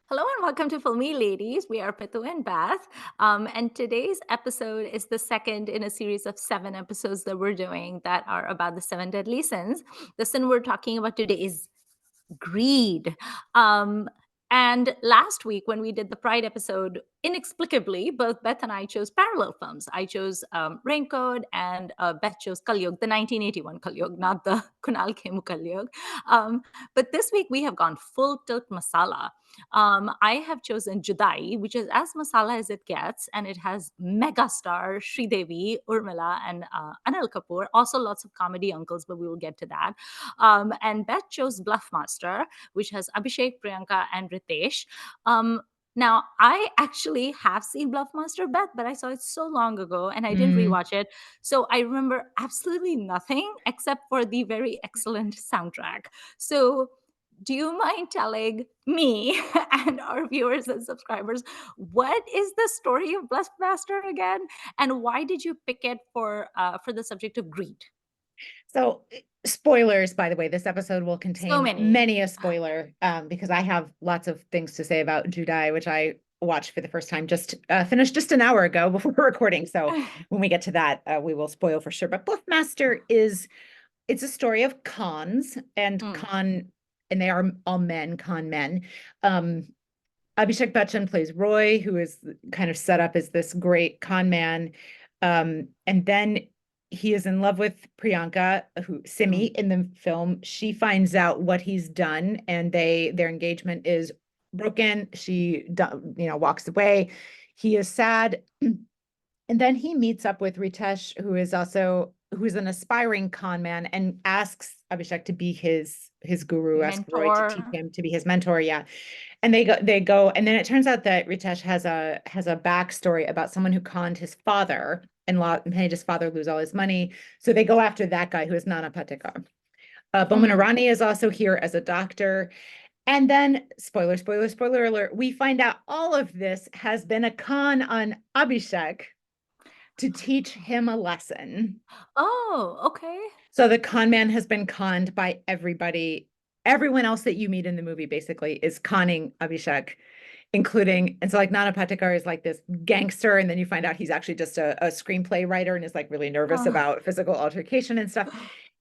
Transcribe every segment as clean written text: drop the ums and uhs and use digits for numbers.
Hello and welcome to Filmi, ladies. We are Pitu and Beth. And today's episode is the second in a series of 7 episodes that we're doing that are about the 7 deadly sins. The sin we're talking about today is greed. Um, and last week, when we did the Pride episode, inexplicably, both Beth and I chose parallel films. I chose Raincoat, and Beth chose Kalyug, the 1981 Kalyug, not the Kunal Khemu Kalyug. But this week, we have gone full tilt masala. I have chosen Judaai, which is as masala as it gets, and it has megastar Sridevi, Urmila, and Anil Kapoor. Also, lots of comedy uncles, but we will get to that. And Beth chose Bluffmaster, which has Abhishek, Priyanka, and Ritesh. Now, I actually have seen Bluffmaster, Beth, but I saw it so long ago and I didn't Mm. rewatch it. So I remember absolutely nothing except for the very excellent soundtrack. So, do you mind telling me and our viewers and subscribers what is the story of Bluffmaster again, and why did you pick it for the subject of greed? So, spoilers, by the way, this episode will So contain many. many a spoiler because I have lots of things to say about Judaai, which I watched for the first time, just finished just an hour ago before recording. So when we get to that, we will spoil for sure. But Bluffmaster it's a story of cons Mm, and they are all men, con men. Um, Abhishek Bachchan plays Roy, who is kind of set up as this great con man. And then he is in love with Priyanka, who Simi mm. in the film. She finds out what he's done, and their engagement is broken. Walks away. He is sad. And then he meets up with Ritesh, who's an aspiring con man, and asks Abhishek to be his guru, asks Roy to teach Mentor. him to be his mentor. Yeah. And they go, and then it turns out that Ritesh has a backstory about someone who conned his father and made his father lose all his money. So they go after that guy who is Nana Patekar. Boman Mm. Irani is also here as a doctor. And then, spoiler alert, we find out all of this has been a con on Abhishek to teach him a lesson. Oh, okay. So the con man has been conned by everybody. Everyone else that you meet in the movie basically is conning Abhishek, including, and so like Nana Patekar is like this gangster, and then you find out he's actually just a screenplay writer and is like really nervous Oh. about physical altercation and stuff.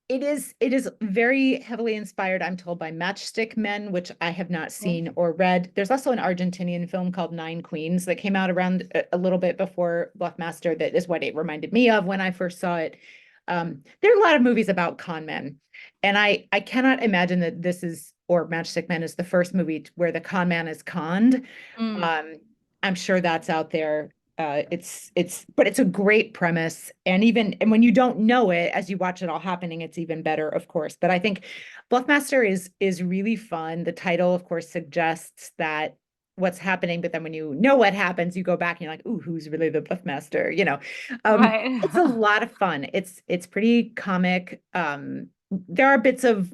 It is very heavily inspired, I'm told, by Matchstick Men, which I have not Okay. seen or read. There's also an Argentinian film called Nine Queens that came out around a little bit before Bluffmaster. That is what it reminded me of when I first saw it. There are a lot of movies about con men, and I cannot imagine that this is, or Matchstick Men is the first movie where the con man is conned. Mm. Um, I'm sure that's out there. But it's a great premise, and when you don't know it, as you watch it all happening, it's even better, of course. But I think Bluffmaster is really fun. The title, of course, suggests that what's happening, but then when you know what happens, you go back and you're like, "Ooh, who's really the Bluffmaster?" It's a Right. lot of fun. It's pretty comic. There are bits of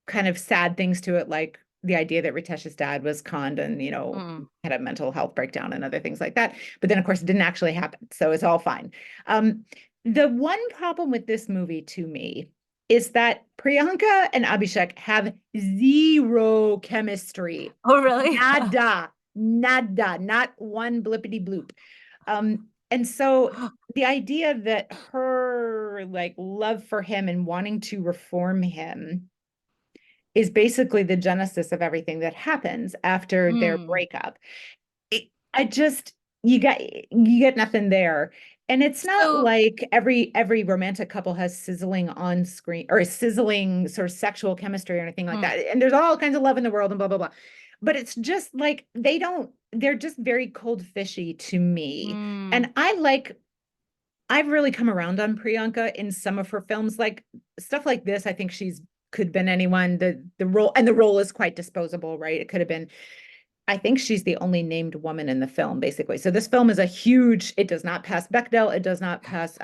kind of sad things to it, like the idea that Ritesh's dad was conned and, Mm. had a mental health breakdown and other things like that. But then, of course, it didn't actually happen. So it's all fine. Um, the one problem with this movie to me is that Priyanka and Abhishek have zero chemistry. Oh, really? Nada, nada, not one blippity bloop. And so the idea that her like love for him and wanting to reform him is basically the genesis of everything that happens after their Mm. breakup. I just you get nothing there. And it's not So, like every romantic couple has sizzling on screen or sizzling sort of sexual chemistry or anything like mm, that. And there's all kinds of love in the world and blah blah blah. But it's just like they're just very cold fishy to me. mm, And I've really come around on Priyanka in some of her films, like stuff like this. I think she's could have been anyone. The role is quite disposable, right? It could have been. I think she's the only named woman in the film, basically. So this film is a huge. It does not pass Bechdel. It does not pass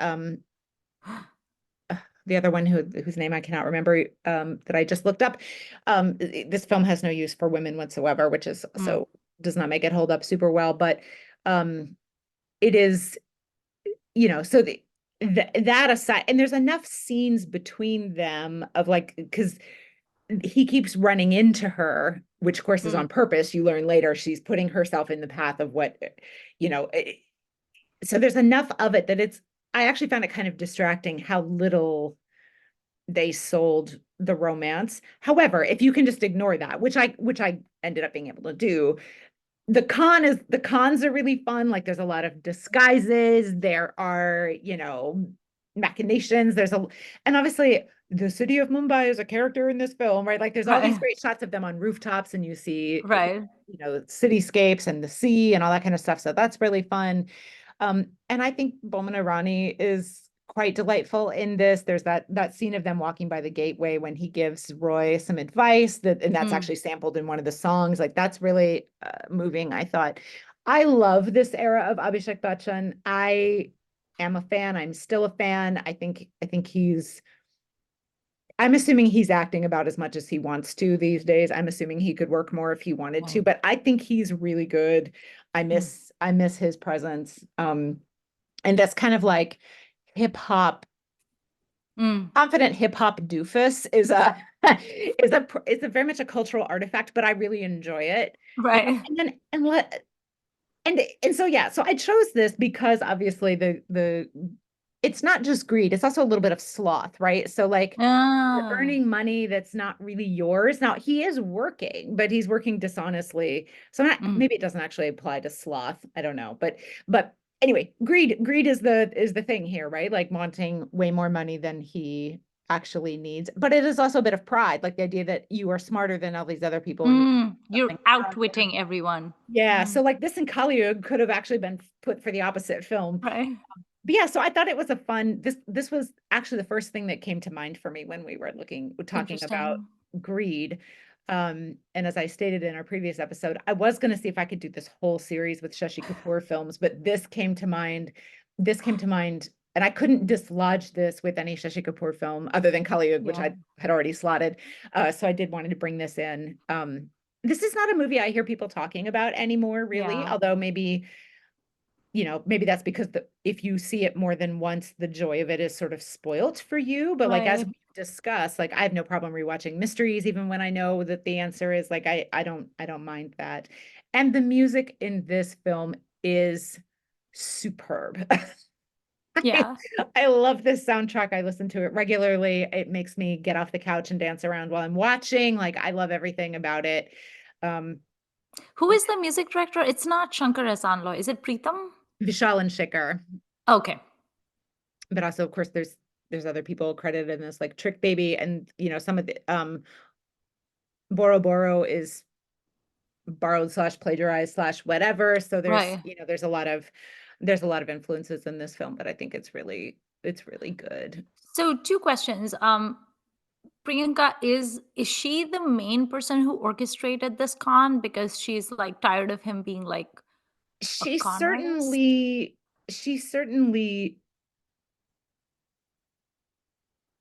the other one whose name I cannot remember that I just looked up. This film has no use for women whatsoever, which is mm. so does not make it hold up super well. But it is so that aside, and there's enough scenes between them of like, because he keeps running into her, which of course is Mm, on purpose. You learn later she's putting herself in the path of what, you know, so there's enough of it that I actually found it kind of distracting how little they sold the romance. However, if you can just ignore that, which I ended up being able to do, the cons are really fun. Like there's a lot of disguises, there are, machinations, and obviously the city of Mumbai is a character in this film, right? Like there's all these right, great shots of them on rooftops and you see, right. cityscapes and the sea and all that kind of stuff. So that's really fun. And I think Bowman Irani is quite delightful in this. There's that scene of them walking by the gateway when he gives Roy some advice and that's Mm, actually sampled in one of the songs. Like that's really moving, I thought. I love this era of Abhishek Bachchan. I am a fan. I'm still a fan. I think I'm assuming he's acting about as much as he wants to these days. I'm assuming he could work more if he wanted to, right. but I think he's really good. I Mm, miss I miss his presence. And that's kind of like hip hop, mm, confident hip hop doofus is a is a very much a cultural artifact, but I really enjoy it. right. And then and so yeah, so I chose this because obviously the it's not just greed, it's also a little bit of sloth, right? So like you're Ah, earning money that's not really yours. Now he is working, but he's working dishonestly. So mm, maybe it doesn't actually apply to sloth. I don't know. But anyway, greed is the thing here, right? Like wanting way more money than he actually needs. But it is also a bit of pride, like the idea that you are smarter than all these other people and you mm. You're something wrong with. outwitting everyone. Yeah, Mm, so like this in Kali could have actually been put for the opposite film. right. But yeah, so I thought it was a fun, this was actually the first thing that came to mind for me when we were talking about Interesting. greed. And as I stated in our previous episode, I was going to see if I could do this whole series with Shashi Kapoor films, but this came to mind. And I couldn't dislodge this with any Shashi Kapoor film other than Kali, which Yeah, I had already slotted. So I did wanted to bring this in. This is not a movie I hear people talking about anymore, really, yeah, although maybe that's because if you see it more than once, the joy of it is sort of spoilt for you. But like as right. we discussed, like I have no problem rewatching mysteries, even when I know that the answer is like I don't mind that. And the music in this film is superb. I, Yeah. I love this soundtrack. I listen to it regularly. It makes me get off the couch and dance around while I'm watching. Like I love everything about it. Um, Who is the music director? It's not Shankar Ehsaan Loy. Is it Preetham? Vishal and Shikhar. Okay. But also of course there's other people credited in this like Trick Baby and some of the Boro Boro is borrowed slash plagiarized slash whatever. So Right. there's a lot of influences in this film, but I think it's really good. So two questions. Priyanka, is she the main person who orchestrated this con because she's like tired of him being like a She con artist? certainly she certainly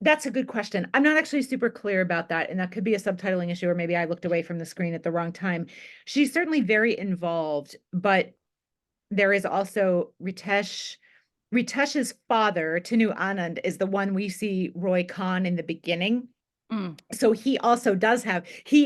That's a good question. I'm not actually super clear about that, and that could be a subtitling issue, or maybe I looked away from the screen at the wrong time. She's certainly very involved, but there is also Ritesh. Ritesh's father, Tanu Anand, is the one we see Roy Khan in the beginning. Mm, So he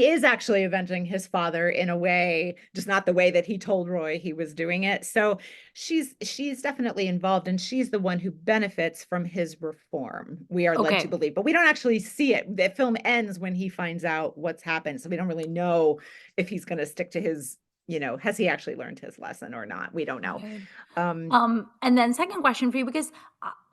is actually avenging his father in a way, just not the way that he told Roy he was doing it. So she's definitely involved, and she's the one who benefits from his reform. We are led to okay. believe, but we don't actually see it. The film ends when he finds out what's happened. So we don't really know if he's going to stick to has he actually learned his lesson or not? We don't know. Right. Um, And then second question for you, because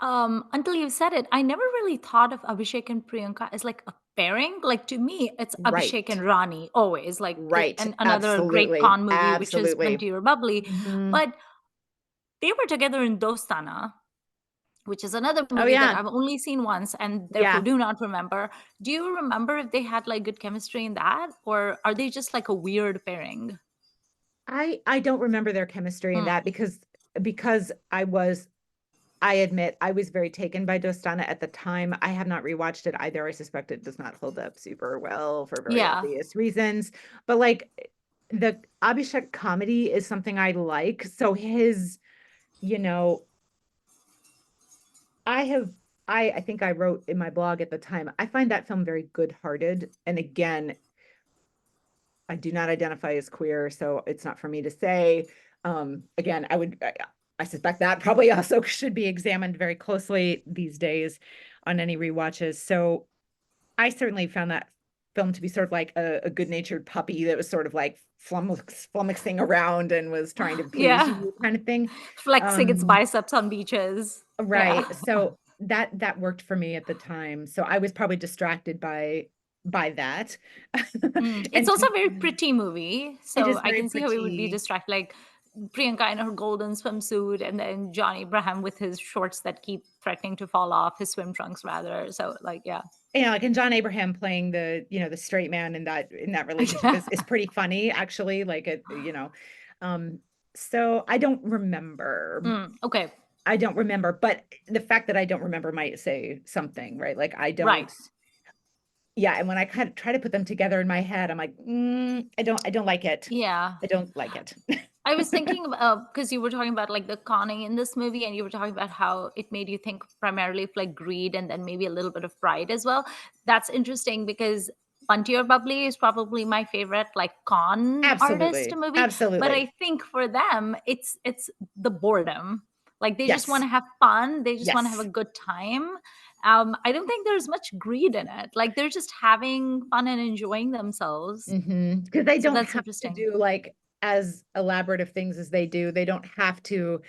until you said it, I never really thought of Abhishek and Priyanka as like a pairing. Like to me, it's Abhishek and right, Rani always. Like right, and another great absolutely, con movie, which is absolutely. Empty or Bubbly. Mhm. But they were together in Dostana, which is another Oh movie that yeah, I've only seen once and therefore yeah. do not remember. Do you remember if they had like good chemistry in that, or are they just like a weird pairing? I don't remember their chemistry in Mm, that because I admit I was very taken by Dostana at the time. I have not rewatched it either. I suspect it does not hold up super well for very yeah. obvious reasons. But like the Abhishek comedy is something I like. So you know, I have I think I wrote in my blog at the time, I find that film very good-hearted. And again, I do not identify as queer, so it's not for me to say. Again, I suspect that probably also should be examined very closely these days on any rewatches. So I certainly found that film to be sort of like a good-natured puppy that was sort of like flummoxing around and was trying to please Yeah. you kind of thing. Flexing its Um, biceps on beaches. Yeah. right. So that worked for me at the time. So I was probably distracted by that. It's And also a very pretty movie, it so is I very can see how it would be pretty. distracted. Like Priyanka in her golden swimsuit, and then John Abraham with his shorts that keep threatening to fall off, his swim trunks rather. So, like, yeah, Yeah, like and John Abraham playing the straight man in that relationship yeah. is pretty funny actually. Um, so I don't remember. Okay, I don't remember, but the fact that I don't remember might say something, right? Like I right, don't. Yeah, and when I kind of try to put them together in my head, I'm like, I don't like it. yeah. I don't like it. I was thinking about, because you were talking about like the conning in this movie, and you were talking about how it made you think primarily of like greed and then maybe a little bit of pride as well. That's interesting because Bunty or Bubbly is probably my favorite like con artist Absolutely. movie. But I Absolutely. think for them, it's the boredom. Like they just want Yes. to have fun. They just want to have a Yes. good time. I don't think there's much greed in it. Like they're just having fun and enjoying themselves. Because they So don't that's have to interesting. do like as elaborate of things as they do. They don't have to.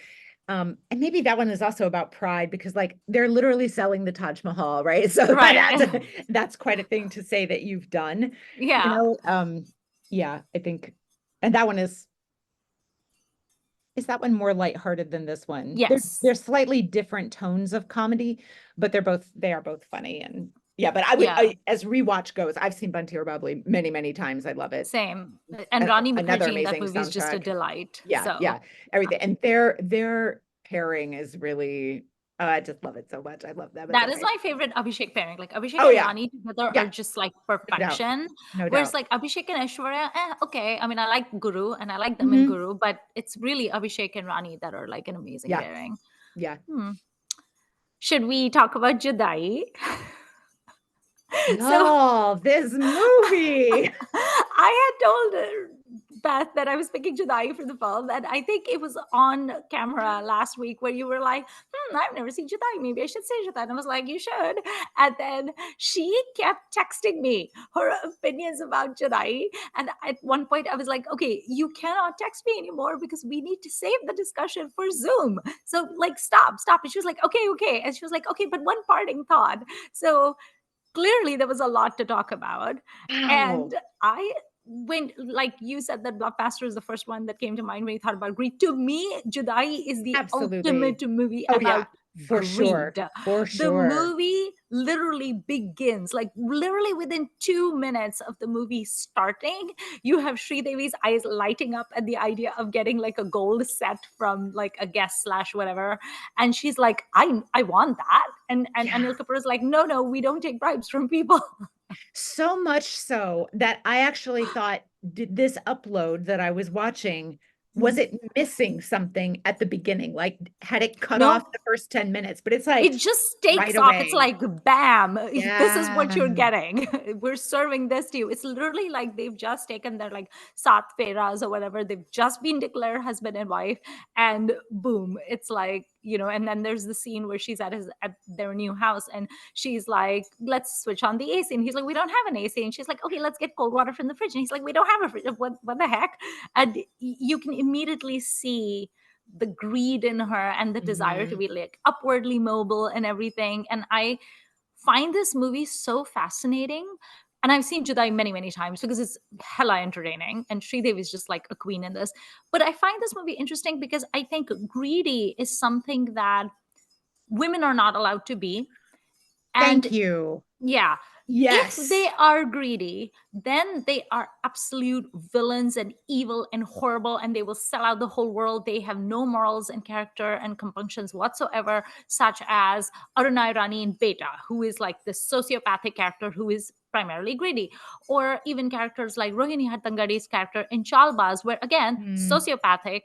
And maybe that one is also about pride because like they're literally selling the Taj Mahal, right? So Right. that's quite a thing to say that you've done, you Yeah. know. Yeah, I think, and that one is that one more lighthearted than this one? Yes. They're slightly different tones of comedy, but they are both funny and yeah. But Yeah. as rewatch goes, I've seen Bunty or Bubbly many, many times. I love it. Same. And Rani Another Mukherjee in that amazing movie is just a soundtrack. delight. Yeah, So yeah, everything. And their pairing is really, oh, I just love it so much. I love them as a that is pair. my favorite Abhishek pairing. Like Abhishek Oh and yeah, Rani together are yeah, just like no doubt, perfection. no Whereas doubt. like Abhishek and Aishwarya, okay. I mean, I like Guru and I like them in Hmm. Guru, but it's really Abhishek and Rani that are like an amazing Yeah, pairing. yeah. Hmm. Should we talk about Judaai? So Oh, this movie. I had told Beth that I was picking Judaai for the film, and I think it was on camera last week where you were like, I've never seen Judaai. Maybe I should say Judaai. And I was like, you should. And then she kept texting me her opinions about Judaai. And at one point, I was like, okay, you cannot text me anymore because we need to save the discussion for Zoom. So, like, stop. And she was like, okay. And she was like, okay, but one parting thought. So, clearly there was a lot to talk about. And Wow, I went, like you said, that Bluffmaster is the first one that came to mind when you thought about greed. To me, Judaai is the absolutely. ultimate movie Oh yeah, about for sure, greed. for The sure. movie literally begins, like literally within 2 minutes of the movie starting, you have Sridevi's eyes lighting up at the idea of getting like a gold set from like a guest slash whatever. And she's like, I want that. And Yeah. Anil Kapoor is like, no, we don't take bribes from people. So much so that I actually thought, did this upload that I was watching, was it missing something at the beginning? Like, had it cut off No, the first 10 minutes? But it's like it just right takes off. It's away. like, bam, this is what Yeah. you're getting. We're serving this to you. It's literally like they've just taken their like sat feras or whatever. They've just been declared husband and wife, and boom, it's like, and then there's the scene where she's at their new house, and she's like, let's switch on the AC. And he's like, we don't have an AC. And she's like, okay, let's get cold water from the fridge. And he's like, we don't have a fridge. What the heck? And you can immediately see the greed in her and the desire to Mhm. be like upwardly mobile and everything. And I find this movie so fascinating. And I've seen Judaai many, many times because it's hella entertaining. And Sridevi is just like a queen in this. But I find this movie interesting because I think greedy is something that women are not allowed to be. And Thank you. yeah, if they Yes. are greedy, then they are absolute villains and evil and horrible, and they will sell out the whole world. They have no morals and character and compunctions whatsoever, such as Arunai Rani in Beta, who is like this sociopathic character who is primarily greedy, or even characters like Rohini Hattangadi's character in Chalbaz, where again, Mm. sociopathic,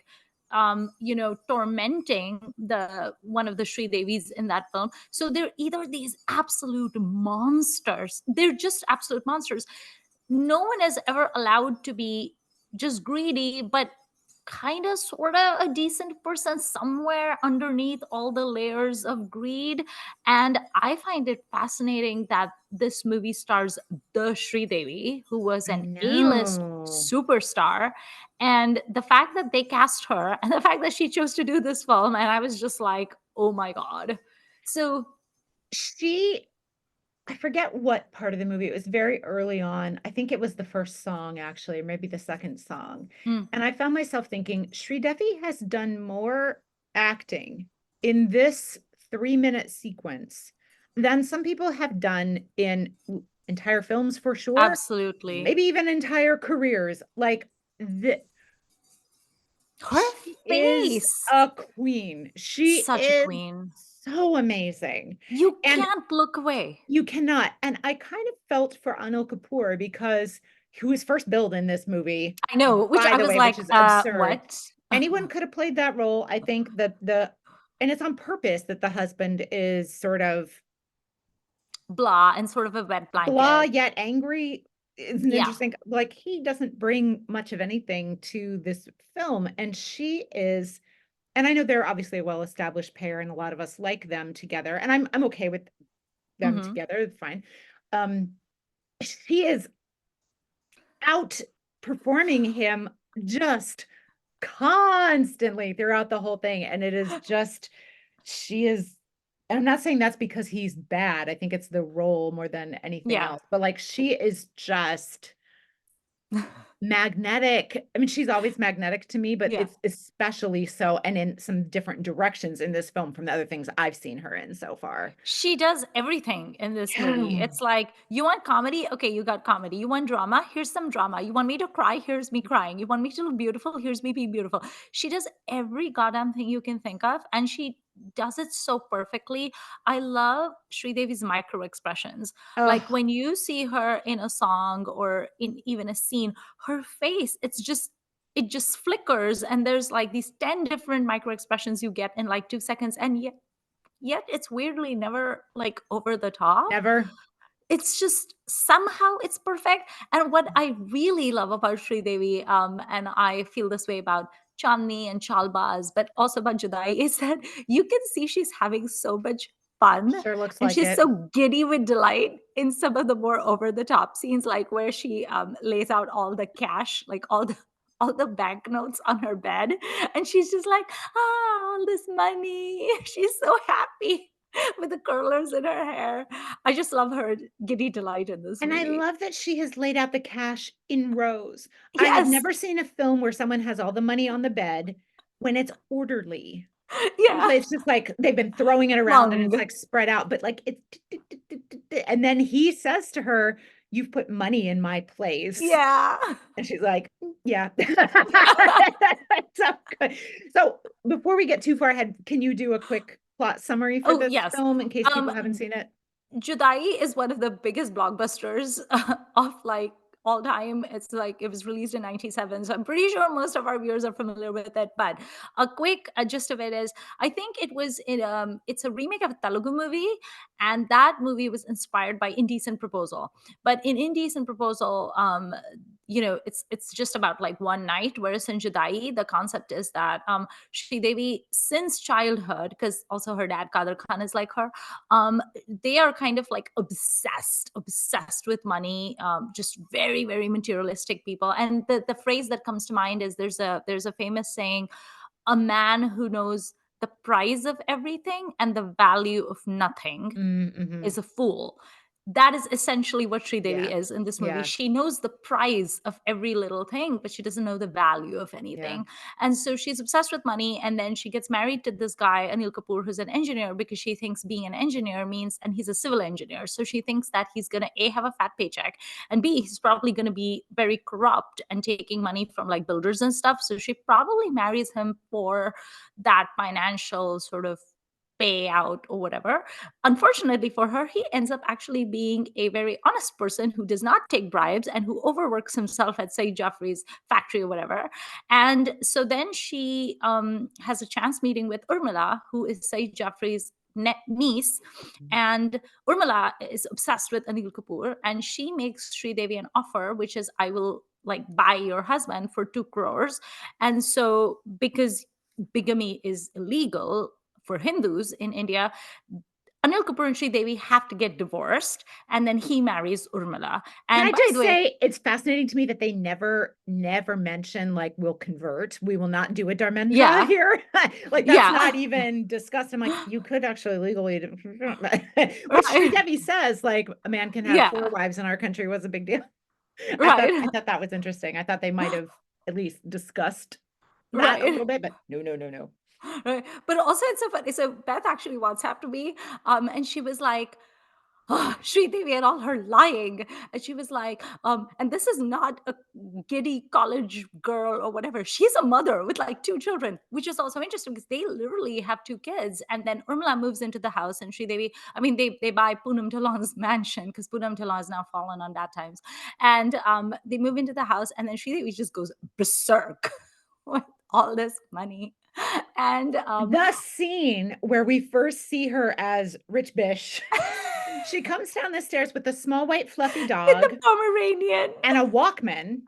tormenting the one of the Sridevis in that film. So they're either these absolute monsters, they're just absolute monsters. No one is ever allowed to be just greedy, but kind of sort of a decent person somewhere underneath all the layers of greed. And I find it fascinating that this movie stars the Sridevi, who was I an A-list know. superstar. And the fact that they cast her and the fact that she chose to do this film, and I was just like, oh my God. So, She I forget what part of the movie. It was very early on. I think it was the first song, actually, or maybe the second song. mm, And I found myself thinking, Sridevi has done more acting in this 3-minute sequence than some people have done in entire films for sure, absolutely. maybe even entire careers. Like the Her she is face, a queen. She such a is queen. so amazing. You And can't look away. you cannot. And I kind of felt for Anil Kapoor because he was first billed in this movie, I know, which by I the was way, like, which is absurd. what? Anyone could have played that role. I think that and it's on purpose that the husband is sort of Blah, and sort of a wet blah blanket. yet angry. Is an Yeah. interesting, like he doesn't bring much of anything to this film. And she is, and I know they're obviously a well-established pair and a lot of us like them together. And I'm okay with them Hmm. together. It's fine. Um, she is outperforming him just constantly throughout the whole thing. And it is just, she is, and I'm not saying that's because he's bad. I think it's the role more than anything Yeah. else. But like she is just magnetic. I mean, she's always magnetic to me, but Yeah. it's especially so, and in some different directions in this film from the other things I've seen her in so far. She does everything in this movie. Yeah. It's like, you want comedy? Okay, you got comedy. You want drama? Here's some drama. You want me to cry? Here's me crying. You want me to look beautiful? Here's me being beautiful. She does every goddamn thing you can think of, and she does it so perfectly. I love Sridevi's micro expressions. Like Oh, when you see her in a song or in even a scene, her face, it just flickers, and there's like these 10 different micro expressions you get in like 2 seconds, and yet it's weirdly never like over the top. never. It's just somehow it's perfect. And what I really love about Sridevi, and I feel this way about Chandni and Chalbaz, but also about Judaai, is that you can see she's having so much fun, Sure looks and like she's it. so giddy with delight in some of the more over the top scenes, like where she lays out all the cash, like all the banknotes on her bed, and she's just like, ah, all this money. She's so happy with the curlers in her hair. I just love her giddy delight in this And I movie. love that she has laid out the cash in rows. I have Yes. never seen a film where someone has all the money on the bed when it's orderly. Yeah. Usually it's just like they've been throwing it around and it's Flung. like spread out, but like it's and then he says to her, "You've put money in my place." Yeah. And she's like, "Yeah." So good. So before we get too far ahead, can you do a quick plot summary for Oh, this yes. film in case people haven't Um, seen it? Judaai is one of the biggest blockbusters of like all time. It's like it was released in 97. So I'm pretty sure most of our viewers are familiar with it. But a quick gist of it is I think it's a remake of a Telugu movie, and that movie was inspired by Indecent Proposal. But in Indecent Proposal, it's just about like one night, whereas in Judaai, the concept is that Devi, since childhood, because also her dad Kader Khan is like her, they are kind of like obsessed with money, just very very materialistic people. And the phrase that comes to mind is there's a famous saying, a man who knows the price of everything and the value of nothing Mm-hmm. is a fool. That is essentially what Yeah. Sridevi is in this movie. Yeah. She knows the price of every little thing, but she doesn't know the value of Yeah. anything. And so she's obsessed with money. And then she gets married to this guy, Anil Kapoor, who's an engineer, because she thinks being an engineer means, and he's a civil engineer. So she thinks that he's going to A, have a fat paycheck, and B, he's probably going to be very corrupt and taking money from like builders and stuff. So she probably marries him for that financial sort of payout or whatever. Unfortunately for her, he ends up actually being a very honest person who does not take bribes and who overworks himself at, say, Joffrey's factory or whatever. And so then she has a chance meeting with Urmila, who is Saeed Joffrey's niece. And Urmila is obsessed with Anil Kapoor, and she makes Sridevi an offer, which is, I will like buy your husband for 2 crores. And so, because bigamy is illegal for Hindus in India, Anil Kapoor and Sridevi have to get divorced, and then he marries Urmila. Can And I by the just way, say it's fascinating to me that they never mention like we'll convert. We will not do a Dharmendra yeah, here. Like that's yeah, not even discussed. I'm like, you could actually legally, which right, Sridevi says, like a man can have 4 yeah, wives in our country was a big deal. I right, thought that was interesting. I thought they might have at least discussed that a right. little bit, but no, no, no, no. Right. But also it's so funny. So Beth actually WhatsApped me, and she was like, oh, Sridevi and all her lying. And she was like, and this is not a giddy college girl or whatever. She's a mother with like 2 children, which is also interesting because they literally have 2 kids. And then Urmila moves into the house, and Sridevi, I mean, they buy Poonam Talon's mansion because Poonam Talon has now fallen on bad times. And they move into the house, and then Sridevi just goes berserk with all this money. And The scene where we first see her as Rich Bish, she comes down the stairs with a small white fluffy with the dog Pomeranian. and a Walkman,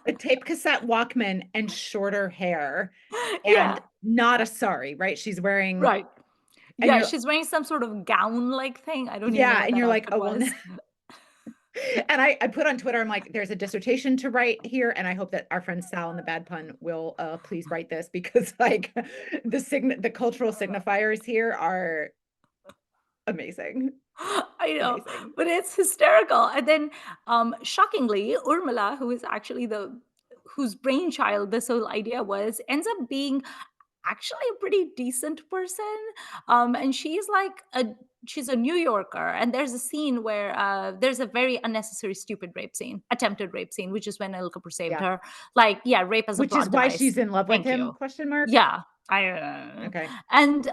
a tape cassette Walkman, and shorter hair, and Yeah, not a sari, right? She's wearing, right. and Yeah, you're, she's wearing some sort of gown-like thing. I don't even know yeah, what and that you're like, outfit oh, well, was. and I put on Twitter, I'm like, there's a dissertation to write here, and I hope that our friend Sal and the Bad Pun will please write this because like the cultural signifiers here are amazing. I know, Amazing. but it's hysterical. And then, shockingly, Urmila, who is actually the whose brainchild this whole idea was, ends up being actually a pretty decent person. And she's a New Yorker, and there's a scene where there's a very unnecessary, stupid rape scene, attempted rape scene, which is when El Kapoor saved Yeah. her. Like, yeah, rape as a Which is plot why device. she's in love with Thank him, you. question mark? Yeah. Okay. And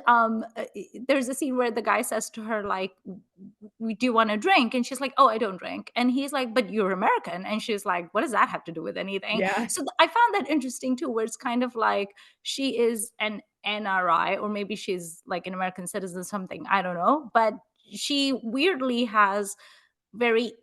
there's a scene where the guy says to her, like, do you want a drink? And she's like, oh, I don't drink. And he's like, but you're American. And she's like, what does that have to do with anything? Yeah. So I found that interesting too, where it's kind of like she is an NRI, or maybe she's like an American citizen, something, I don't know. But she weirdly has very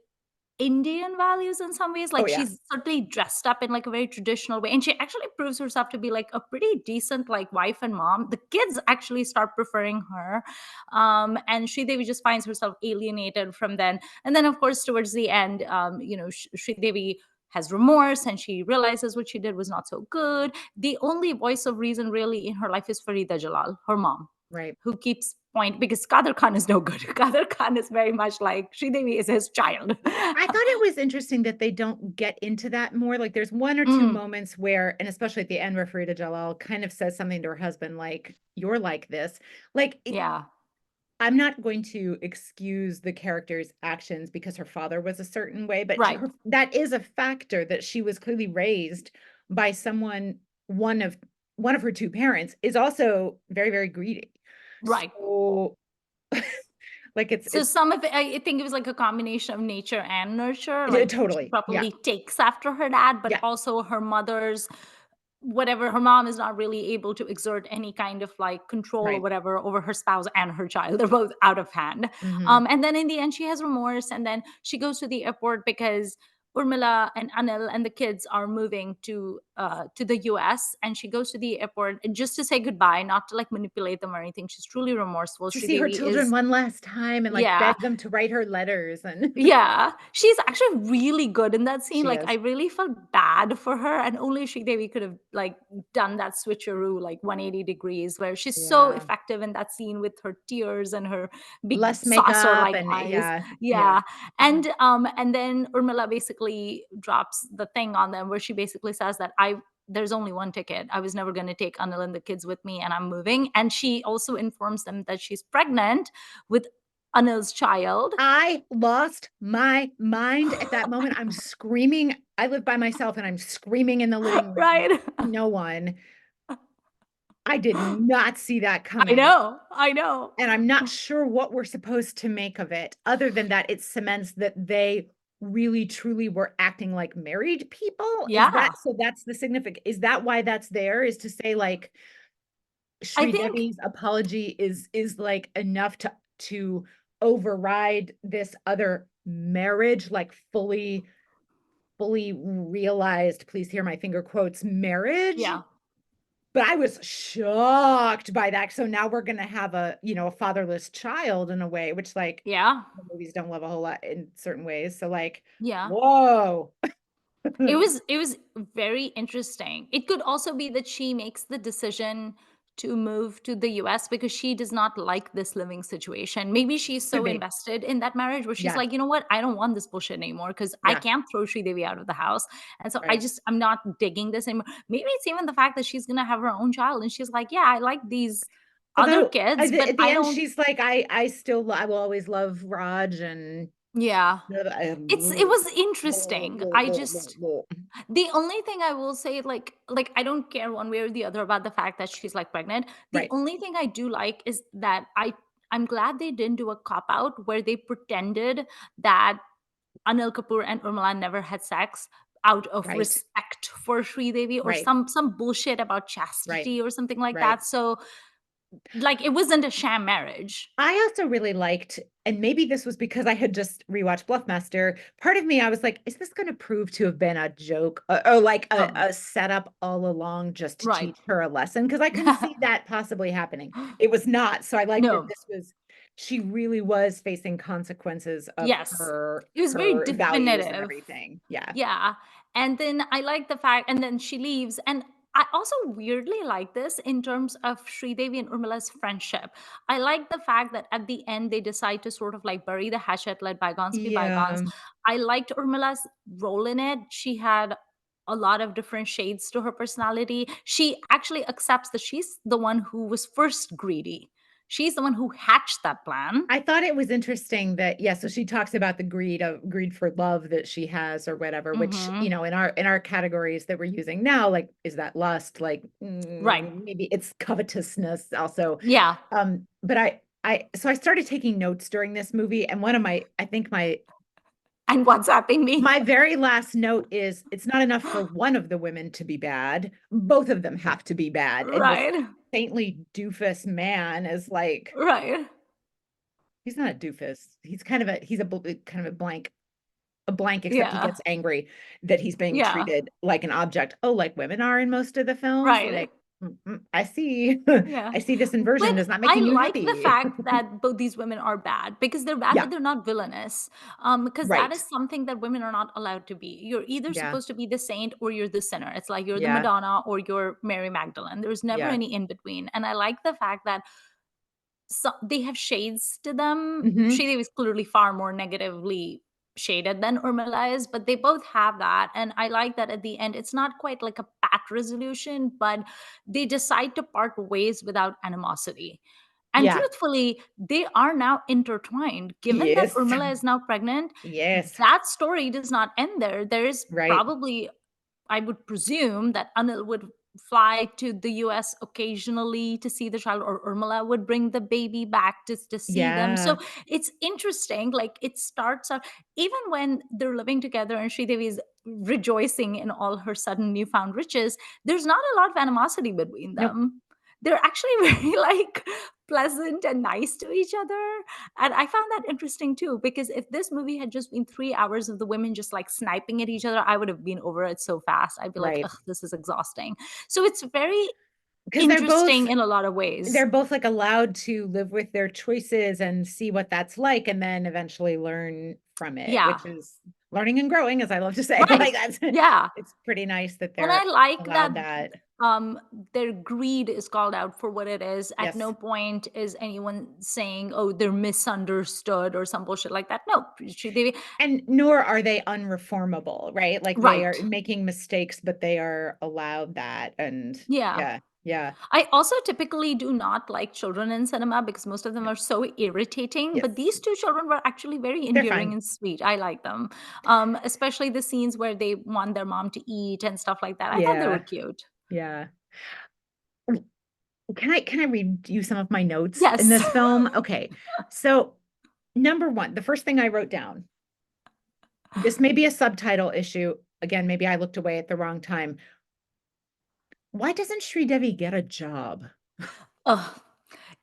Indian values in some ways. Oh, Like, yeah. she's certainly dressed up in like a very traditional way. And she actually proves herself to be like a pretty decent like wife and mom. The kids actually start preferring her. And Sridevi just finds herself alienated from then. And then of course towards the end, Sridevi has remorse and she realizes what she did was not so good. The only voice of reason really in her life is Farida Jalal, her mom, Right. who keeps point, because Kader Khan is no good. Kader Khan is very much like Sridevi is his child. I thought it was interesting that they don't get into that more. Like there's 1 or 2 Mm, moments where, and especially at the end where Farida Jalal kind of says something to her husband, like, you're like this. Like yeah, I'm not going to excuse the character's actions because her father was a certain way, but right, that is a factor that she was clearly raised by someone, one of her 2 parents is also very, very greedy. right. So like So some of it, I think it was like a combination of nature and nurture. Like, she totally. Yeah. probably takes after her dad, but Yeah. also her mother's whatever. Her mom is not really able to exert any kind of like control or Right. whatever over her spouse and her child. They're both out of hand. Mhm. And then in the end, she has remorse, and then she goes to the airport because Urmila and Anil and the kids are moving to the US, and she goes to the airport just to say goodbye, not to like manipulate them or anything. She's truly remorseful. To see her Sridevi children is, one last time and, like, yeah, beg them to write her letters and yeah, she's actually really good in that scene. she Like, I is. really felt bad for her, and only Sridevi could have like done that switcheroo like 180 degrees, where she's so Yeah. effective in that scene with her tears and her big Less saucer makeup like and eyes. yeah. Yeah. Yeah. And then Urmila basically drops the thing on them where she basically says that I there's only one ticket. I was never going to take Anil and the kids with me, and I'm moving. And she also informs them that she's pregnant with Anil's child. I lost my mind at that moment. I'm screaming. I live by myself and I'm screaming in the living room. Right. No one. I did not see that I coming. know. I know. And I'm not sure what we're supposed to make of it, other than that it cements that they really truly were acting like married people. Is that Yeah. so that's the significant, is that why that's there? Is to say like I think, Sridevi's apology is like enough to override this other marriage, like fully realized, please hear my finger quotes, marriage. yeah. But I was shocked by that. So now we're gonna have a fatherless child in a way, which like Yeah. the movies don't love a whole lot in certain ways. So like, Yeah. whoa. It was very interesting. It could also be that she makes the decision to move to the US because she does not like this living situation. Maybe she's Could so be. invested in that marriage where she's Yeah. like, you know what? I don't want this bullshit anymore because I Yeah. can't throw Sridevi out of the house. And so Right. I'm not digging this anymore. Maybe it's even the fact that she's gonna have her own child and she's like, yeah, I like these other Although kids, but at the I end, don't. she's like, I will always love Raj and Yeah. I- It was interesting. I just the only thing I will say, like I don't care one way or the other about the fact that she's like pregnant. The right. only thing I do like is that I'm glad they didn't do a cop out where they pretended that Anil Kapoor and Urmila never had sex out of Right. respect for Sridevi or Right. some bullshit about Right. chastity or something like Right. that. So like it wasn't a sham marriage. I also really liked, and maybe this was because I had just rewatched Bluffmaster. Part of me, I was like, is this going to prove to have been a joke or like Oh, a setup all along just to right. teach her a lesson? Because I can see that possibly happening. It was not. So I like that No. this was, she really was facing consequences of Yes. her It was very values and definitive. everything. Yeah. Yeah. And then I like the fact, and then she leaves. And I also weirdly like this in terms of Sridevi and Urmila's friendship. I like the fact that at the end they decide to sort of like bury the hatchet, let bygones be bygones. Yeah. I liked Urmila's role in it. She had a lot of different shades to her personality. She actually accepts that she's the one who was first greedy. She's the one who hatched that plan. I thought it was interesting that, yeah, so she talks about the greed for love that she has or whatever, which, Hmm. in our categories that we're using now, like, is that lust? Like, Right. maybe it's covetousness also. Yeah. But so I started taking notes during this movie, and one of I think And WhatsApping me. my very last note is it's not enough for one of the women to be bad. Both of them have to be bad. And this Right. saintly doofus man is like, Right. he's not a doofus. He's kind of a blank, except he Yeah. gets angry that he's being Yeah. treated like an object. Oh, like women are in most of the films. Right. Like, I see. Yeah. I see this But inversion is not I making you like the happy. fact that both these women are bad because they're bad, Yeah, but they're not villainous. Because that is right. something that women are not allowed to be. You're either Yeah, supposed to be the saint or you're the sinner. It's like you're the yeah, Madonna or you're Mary Magdalene. There's never yeah. any in between. And I like the fact that they have shades to them. Hmm. Sridevi is clearly far more negatively shaded than Urmila is, but they both have that. And I like that at the end, it's not quite like a pat resolution, but they decide to part ways without animosity. And Yeah. truthfully, they are now intertwined. Given that Yes. Urmila is now pregnant, Yes. that story does not end there. There is Right. probably, I would presume that Anil would fly to the US occasionally to see the child, or Urmila would bring the baby back to see them. So Yeah. it's interesting. Like it starts out, even when they're living together and Sridevi is rejoicing in all her sudden newfound riches, there's not a lot of animosity between Nope. them. They're actually very like pleasant and nice to each other. And I found that interesting too, because if this movie had just been 3 hours of the women just like sniping at each other, I would have been over it so fast. I'd be like, Right. ugh, this is exhausting. So it's very Because interesting in a lot of ways. they're both like allowed to live with their choices and see what that's like and then eventually learn from it, Yeah. which is learning and growing, as I love to say. Right. Like that's Yeah. it's pretty nice that And I they're like that allowed that. their greed is called out for what it is. At no Yes. point is anyone saying, oh, they're misunderstood or some bullshit like that. No, they And nor are they unreformable, right? Like they are right. making mistakes, but they are allowed that. And Yeah. yeah, yeah. I also typically do not like children in cinema because most of them Yep. are so irritating. But Yes. these two children were actually very They're endearing fine. and sweet. I like them, especially the scenes where they want their mom to eat and stuff like that. I thought they were Yeah. cute. Yeah. can I read you some of my notes in Yes. this film? Okay. So number one, the first thing I wrote down, this may be a subtitle issue. Again, maybe I looked away at the wrong time. Why doesn't Sridevi get a job? Ugh.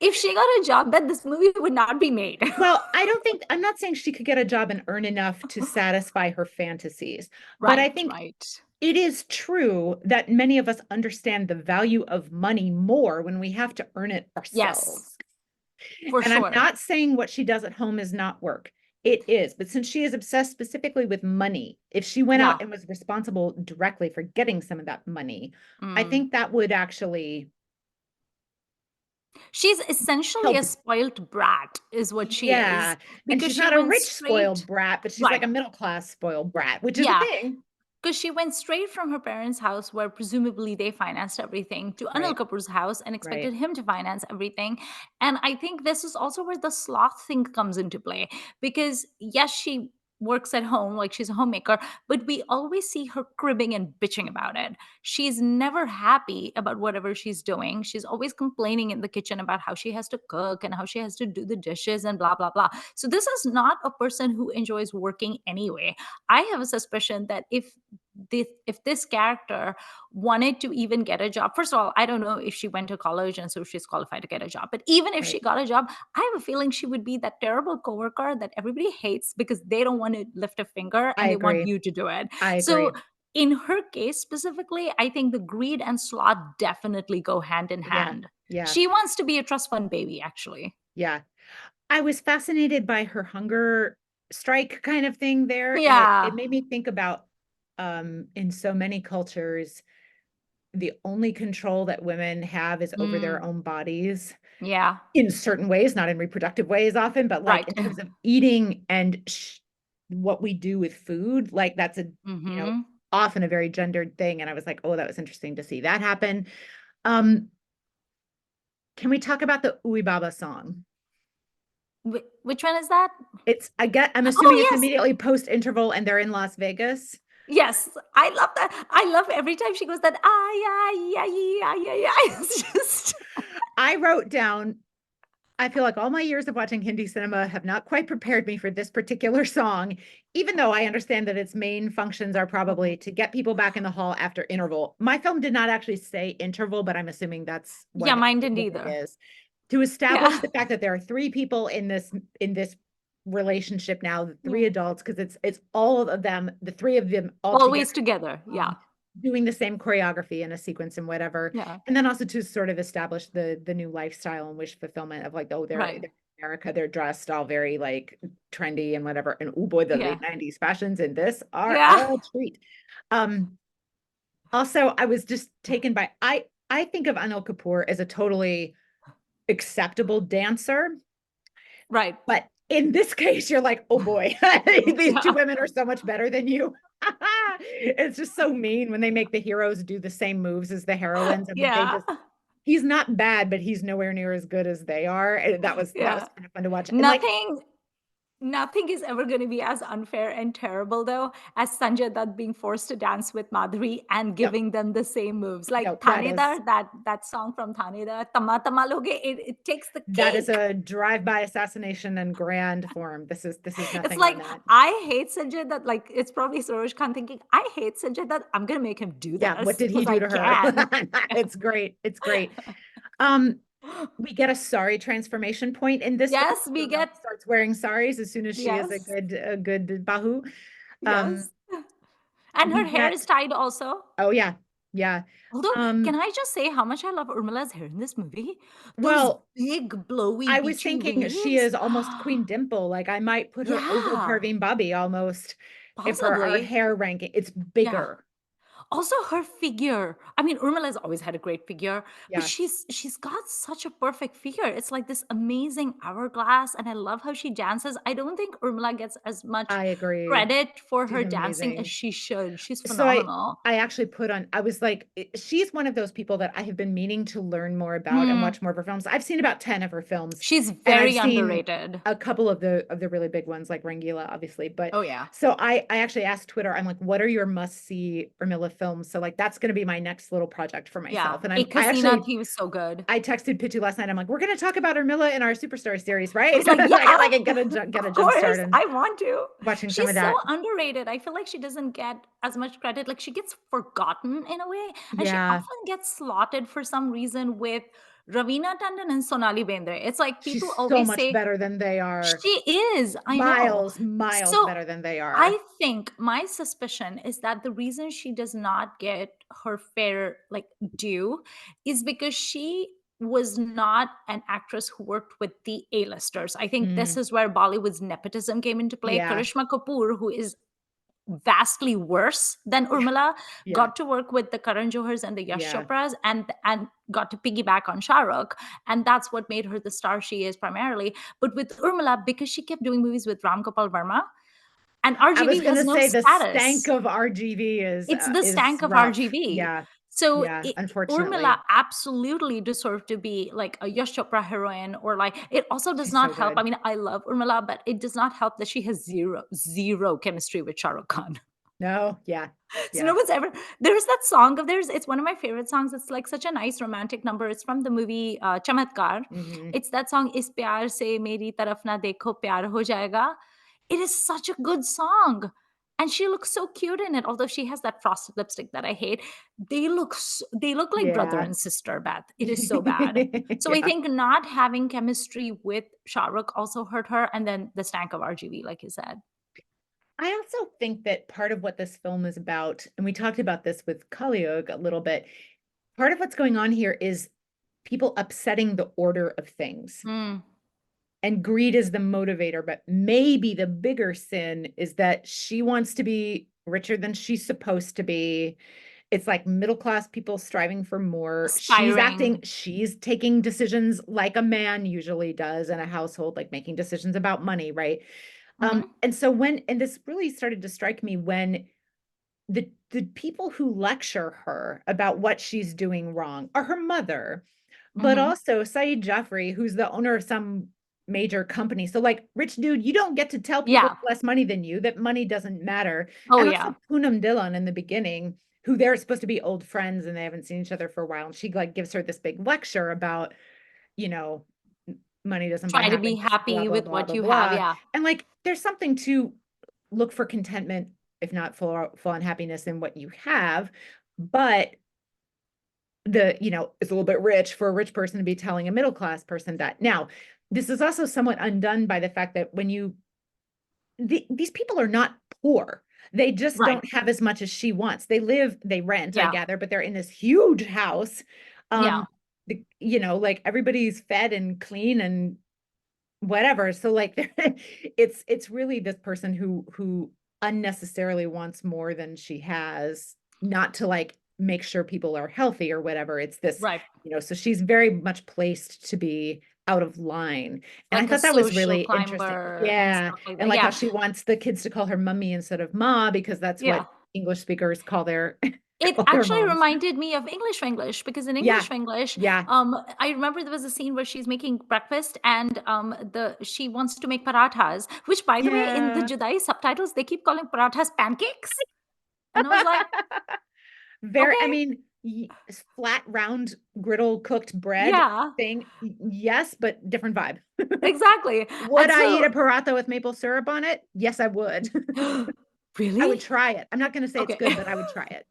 If she got a job, then this movie would not be made. Well, I'm not saying she could get a job and earn enough to satisfy her fantasies, but I Right, think right. it is true that many of us understand the value of money more when we have to earn it Yes, ourselves. for And I'm sure. not saying what she does at home is not work. It is. But since she is obsessed specifically with money, if she went out Yeah. and was responsible directly for getting some of that money, I Mm. think that would actually She's essentially a help. spoiled brat, is what she is, Yeah. And because she's she not a went rich straight. spoiled brat, but she's like Right. a middle class spoiled brat, which is a Yeah. thing. Because she went straight from her parents' house, where presumably they financed everything, to Anil Right. Kapoor's house and Right. expected him to finance everything. And I think this is also where the sloth thing comes into play. Because yes, she works at home, like she's a homemaker, but we always see her cribbing and bitching about it. She's never happy about whatever she's doing. She's always complaining in the kitchen about how she has to cook and how she has to do the dishes and blah, blah, blah. So this is not a person who enjoys working anyway. I have a suspicion that if this character wanted to even get a job, first of all, I don't know if she went to college and so she's qualified to get a job, but even if she Right. got a job, I have a feeling she would be that terrible coworker that everybody hates because they don't want to lift a finger I and they want agree. you to do it. I So agree. in her case specifically, I think the greed and sloth definitely go hand in Yeah. hand. Yeah. She wants to be a trust fund baby, actually. Yeah. I was fascinated by her hunger strike kind of thing there. And it Yeah. made me think about in so many cultures, the only control that women have is over their Mm, own bodies yeah. in certain ways, not in reproductive ways often, but like Right. in terms of eating and what we do with food, like that's Hmm. often a very gendered thing. And I was like, oh, that was interesting to see that happen. Um, can we talk about the Uwe Baba song? Which one is that? I'm Oh assuming it's yes. immediately post interval and they're in Las Vegas. Yes, I love that. I love every time she goes that yeah, yeah, yeah, yeah, yeah. It's just I wrote down, I feel like all my years of watching Hindi cinema have not quite prepared me for this particular song, even though I understand that its main functions are Mhm. probably to get people back in the hall after interval. My film did not actually say interval, but I'm assuming that's Yeah, what mine didn't it either. is. To establish Yeah. the fact that there are three people in this relationship now, the three Yeah. adults, because it's all of them, the three of them all together, Always together. Yeah. um, doing the same choreography in a sequence and whatever. Yeah. And then also to sort of establish the new lifestyle and wish fulfillment of like, oh, they're Right. in America, they're dressed all very like trendy and whatever. And oh boy, the Yeah. late 90s fashions in this are Yeah. a treat. Um, Also, I was just taken by I think of Anil Kapoor as a totally acceptable dancer, Right. but in this case, you're like, oh boy, these two Yeah. women are so much better than you. It's just so mean when they make the heroes do the same moves as the heroines, and they Yeah. just he's not bad, but he's nowhere near as good as they are. And that was Yeah. kind of fun to watch. And like Nothing Nothing is ever going to be as unfair and terrible, though, as Sanjay Dutt being forced to dance with Madhuri and no, giving them the same moves. no, Like that is Thanedar, that song from Thanedar, Tama Tama Loge, it takes the that is cake. a drive-by assassination in grand form. This is It's nothing on like, that. I hate Sanjay Dutt. Like, it's probably Saroj Khan thinking, I hate Sanjay Dutt. I'm going to make him do Yeah, what this did he because do I to her? can. It's great. It's great. Um, we get a sari transformation point in this film. Yes, we Urmila get, starts wearing saris as soon as she is a yes, good bahu. Um, yes. And we her hair is get tied also. oh yeah, yeah. Although, can Um, I just say how much I love Urmila's hair in this movie? Those well, big, blowy, I was beachy thinking she waves. is almost Queen Dimple. Like I might put her over Yeah, Parveen Bobby almost if for our possibly. hair ranking. It's Yeah. bigger. Also, her figure. I mean, Urmila's always had a great figure, but Yeah, she's got such a perfect figure. It's like this amazing hourglass, and I love how she dances. I don't think Urmila gets as much I agree. credit for She's her dancing as amazing. she should. She's So I phenomenal. I actually put on I was like she's one of those people that I have been meaning to learn more about and Hmm. watch more of her films. I've seen about 10 of her films She's and I've very seen underrated. a couple of the really big ones like Rangila obviously, but Oh yeah. so I actually asked Twitter, I'm like, what are your must-see Urmila films. So like that's going to be my next little project for Yeah. myself. And Ek I Hasina actually Thi was so good. I texted Pitu last night. I'm like, we're going to talk about Urmila in our Superstar series, I right? was like, yeah, I got like get a of jump course, start and I want to. watching some She's of so that. underrated. I feel like she doesn't get as much credit. Like she gets forgotten in a way, and she Yeah, often gets slotted for some reason with Ravina Tandon and Sonali Bendre. It's like she's people so always much say better than they are. she is. I know. Miles So better than they I are. think my suspicion is that the reason she does not get her fair like due is because she was not an actress who worked with the A-listers. I think this Mm, is where Bollywood's nepotism came into play. yeah, Karishma Kapoor, who is vastly worse than yeah, Urmila, yeah, got to work with the Karan Johars and the Yash yeah. Chopras and got to piggyback on Shah Rukh, and that's what made her the star she is primarily. But with Urmila, because she kept doing movies with Ram Gopal Verma, and I was RGV has gonna no say the stank status. of RGV It's the is stank of rough. RGV. Yeah, So yeah, Urmila unfortunately. absolutely deserved to be like a Yash Chopra heroine, or like it also does She's so not help. I good. mean, I love Urmila, but it does not help that she has zero chemistry with Shah Rukh Khan. No, yeah, So no yeah. one's ever there's that song of theirs. It's one of my favorite songs. It's like such a nice romantic number. It's from the movie Chamatkar. Hmm. It's that song "Is pyar se meri taraf na dekho pyar ho jayega." It is such a good song. And she looks so cute in it, although she has that frosted lipstick that I hate. They look like brother Yeah. and sister, Beth. It is so bad. So I Yeah. think not having chemistry with Shah Rukh also hurt her, and then the stank of RGV, like you said. I also think that part of what this film is about, and we talked about this with Kaliog a little bit, part of what's going on here is people upsetting the order of things. Mm, And greed is the motivator, but maybe the bigger sin is that she wants to be richer than she's supposed to be. It's like middle class people striving for more. aspiring. She's taking decisions like a man usually does in a household, like making decisions about money, right? Mhm. And so and this really started to strike me when the people who lecture her about what she's doing wrong are her mother, but Mhm. also Saeed Jaffrey, who's the owner of some major company. So, like, rich dude, you don't get to tell people Yeah. with less money than you that money doesn't matter. Oh, And yeah. also Poonam Dillon in the beginning, who they're supposed to be old friends and they haven't seen each other for a while. And she like gives her this big lecture about, you know, money doesn't buy Try to be happiness, blah, happy blah, with blah, what blah, you have, blah. yeah. And like, there's something to look for contentment, if not full on happiness in what you have. But it's a little bit rich for a rich person to be telling a middle class person that. Now, this is also somewhat undone by the fact that these people are not poor. They just Right. don't have as much as she wants. They rent, I Yeah. gather, but they're in this huge house. Yeah. Um, like everybody's fed and clean and whatever. So like it's really this person who unnecessarily wants more than she has, not to like make sure people are healthy or whatever. It's this, Right. so she's very much placed to be out of line. And I Like a thought that was social really interesting. climber and Yeah. stuff like And that. like how Yeah. she wants the kids to call her mummy instead of ma, because that's Yeah. what English speakers call their It call their actually moms. reminded me of English because in Yeah. English, Yeah. I remember there was a scene where she's making breakfast and the she wants to make parathas, which by the way, in the Yeah. Judaai subtitles, they keep calling parathas pancakes. And I was like, Very, I okay, mean, flat, round, griddle cooked bread yeah, thing. Yes, but different vibe. exactly. Would And I eat so a paratha with maple syrup on it? Yes, I would. I would really? try it. I'm not going to say it's Okay. good, but I would try it.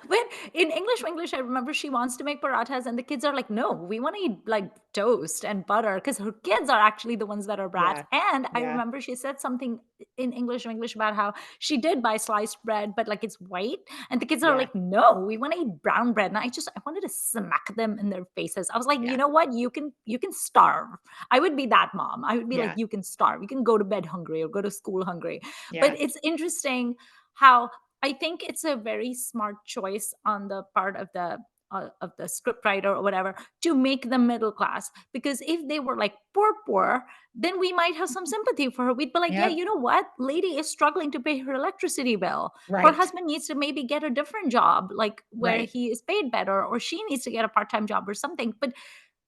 When in English, I remember she wants to make parathas, and the kids are like, "No, we want to eat like toast and butter," because her kids are actually the ones that are brats. Yeah. And I Yeah. remember she said something in English about how she did buy sliced bread, but like it's white, and the kids are Yeah. like, "No, we want to eat brown bread." And I wanted to smack them in their faces. I was like, you Yeah. know what? You can starve. I would be that mom. I would be like, Yeah. you can starve. You can go to bed hungry or go to school hungry. But Yeah. it's interesting how I think it's a very smart choice on the part of the script writer or whatever to make them middle class, because if they were like poor, then we might have some sympathy for her. We'd be like, yeah, Yep. you know what, lady is struggling to pay her electricity bill. Her Right. husband needs to maybe get a different job, like where Right. he is paid better, or she needs to get a part-time job or something. But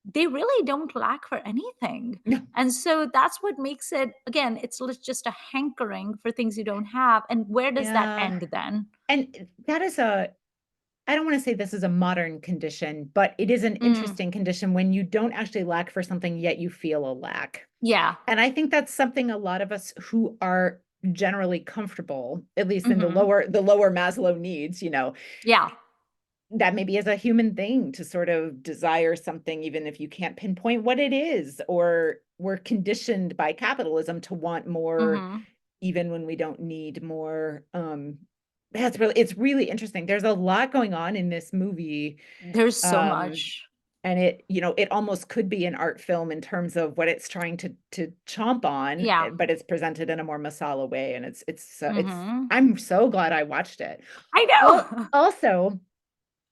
they really don't lack for anything. No. And so that's what makes it, again, it's just a hankering for things you don't have. And where does that Yeah. end then? And that is I don't want to say this is a modern condition, but it is an Mm, interesting condition when you don't actually lack for something, yet you feel a lack. yeah. And I think that's something a lot of us who are generally comfortable, at least in Hmm. the lower Maslow needs, you know, Yeah. that maybe is a human thing to sort of desire something, even if you can't pinpoint what it is, or we're conditioned by capitalism to want more, Hmm. even when we don't need more. It's really interesting. There's a lot going on in this movie. There's so Um, much. and it, you know, it almost could be an art film in terms of what it's trying to chomp on, Yeah. but it's presented in a more masala way. And it's Hmm. I'm so glad I watched it. I Well, know. also,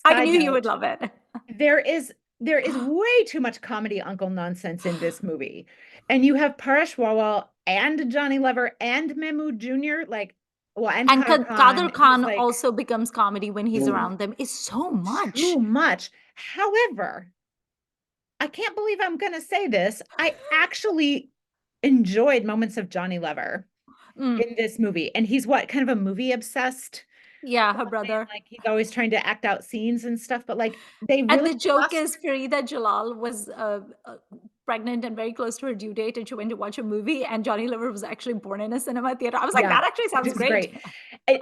I side knew you would note, love it. there is there is way too much comedy uncle nonsense in this movie. And you have Paresh Rawal and Johnny Lever and Mehmood Jr. like, well, and And Kader Kader Khan, who's Khan like also becomes comedy when he's around them. Is so much. too much. However, I can't believe I'm going to say this. I actually enjoyed moments of Johnny Lever Mm, in this movie. And he's what, kind of a movie obsessed yeah, her guy, and brother. like he's always trying to act out scenes and stuff, but like they And really the joke trust. is Farida Jalal was pregnant and very close to her due date, and she went to watch a movie, and Johnny Lever was actually born in a cinema theater. I was like, Yeah, that actually which sounds is great. great. It,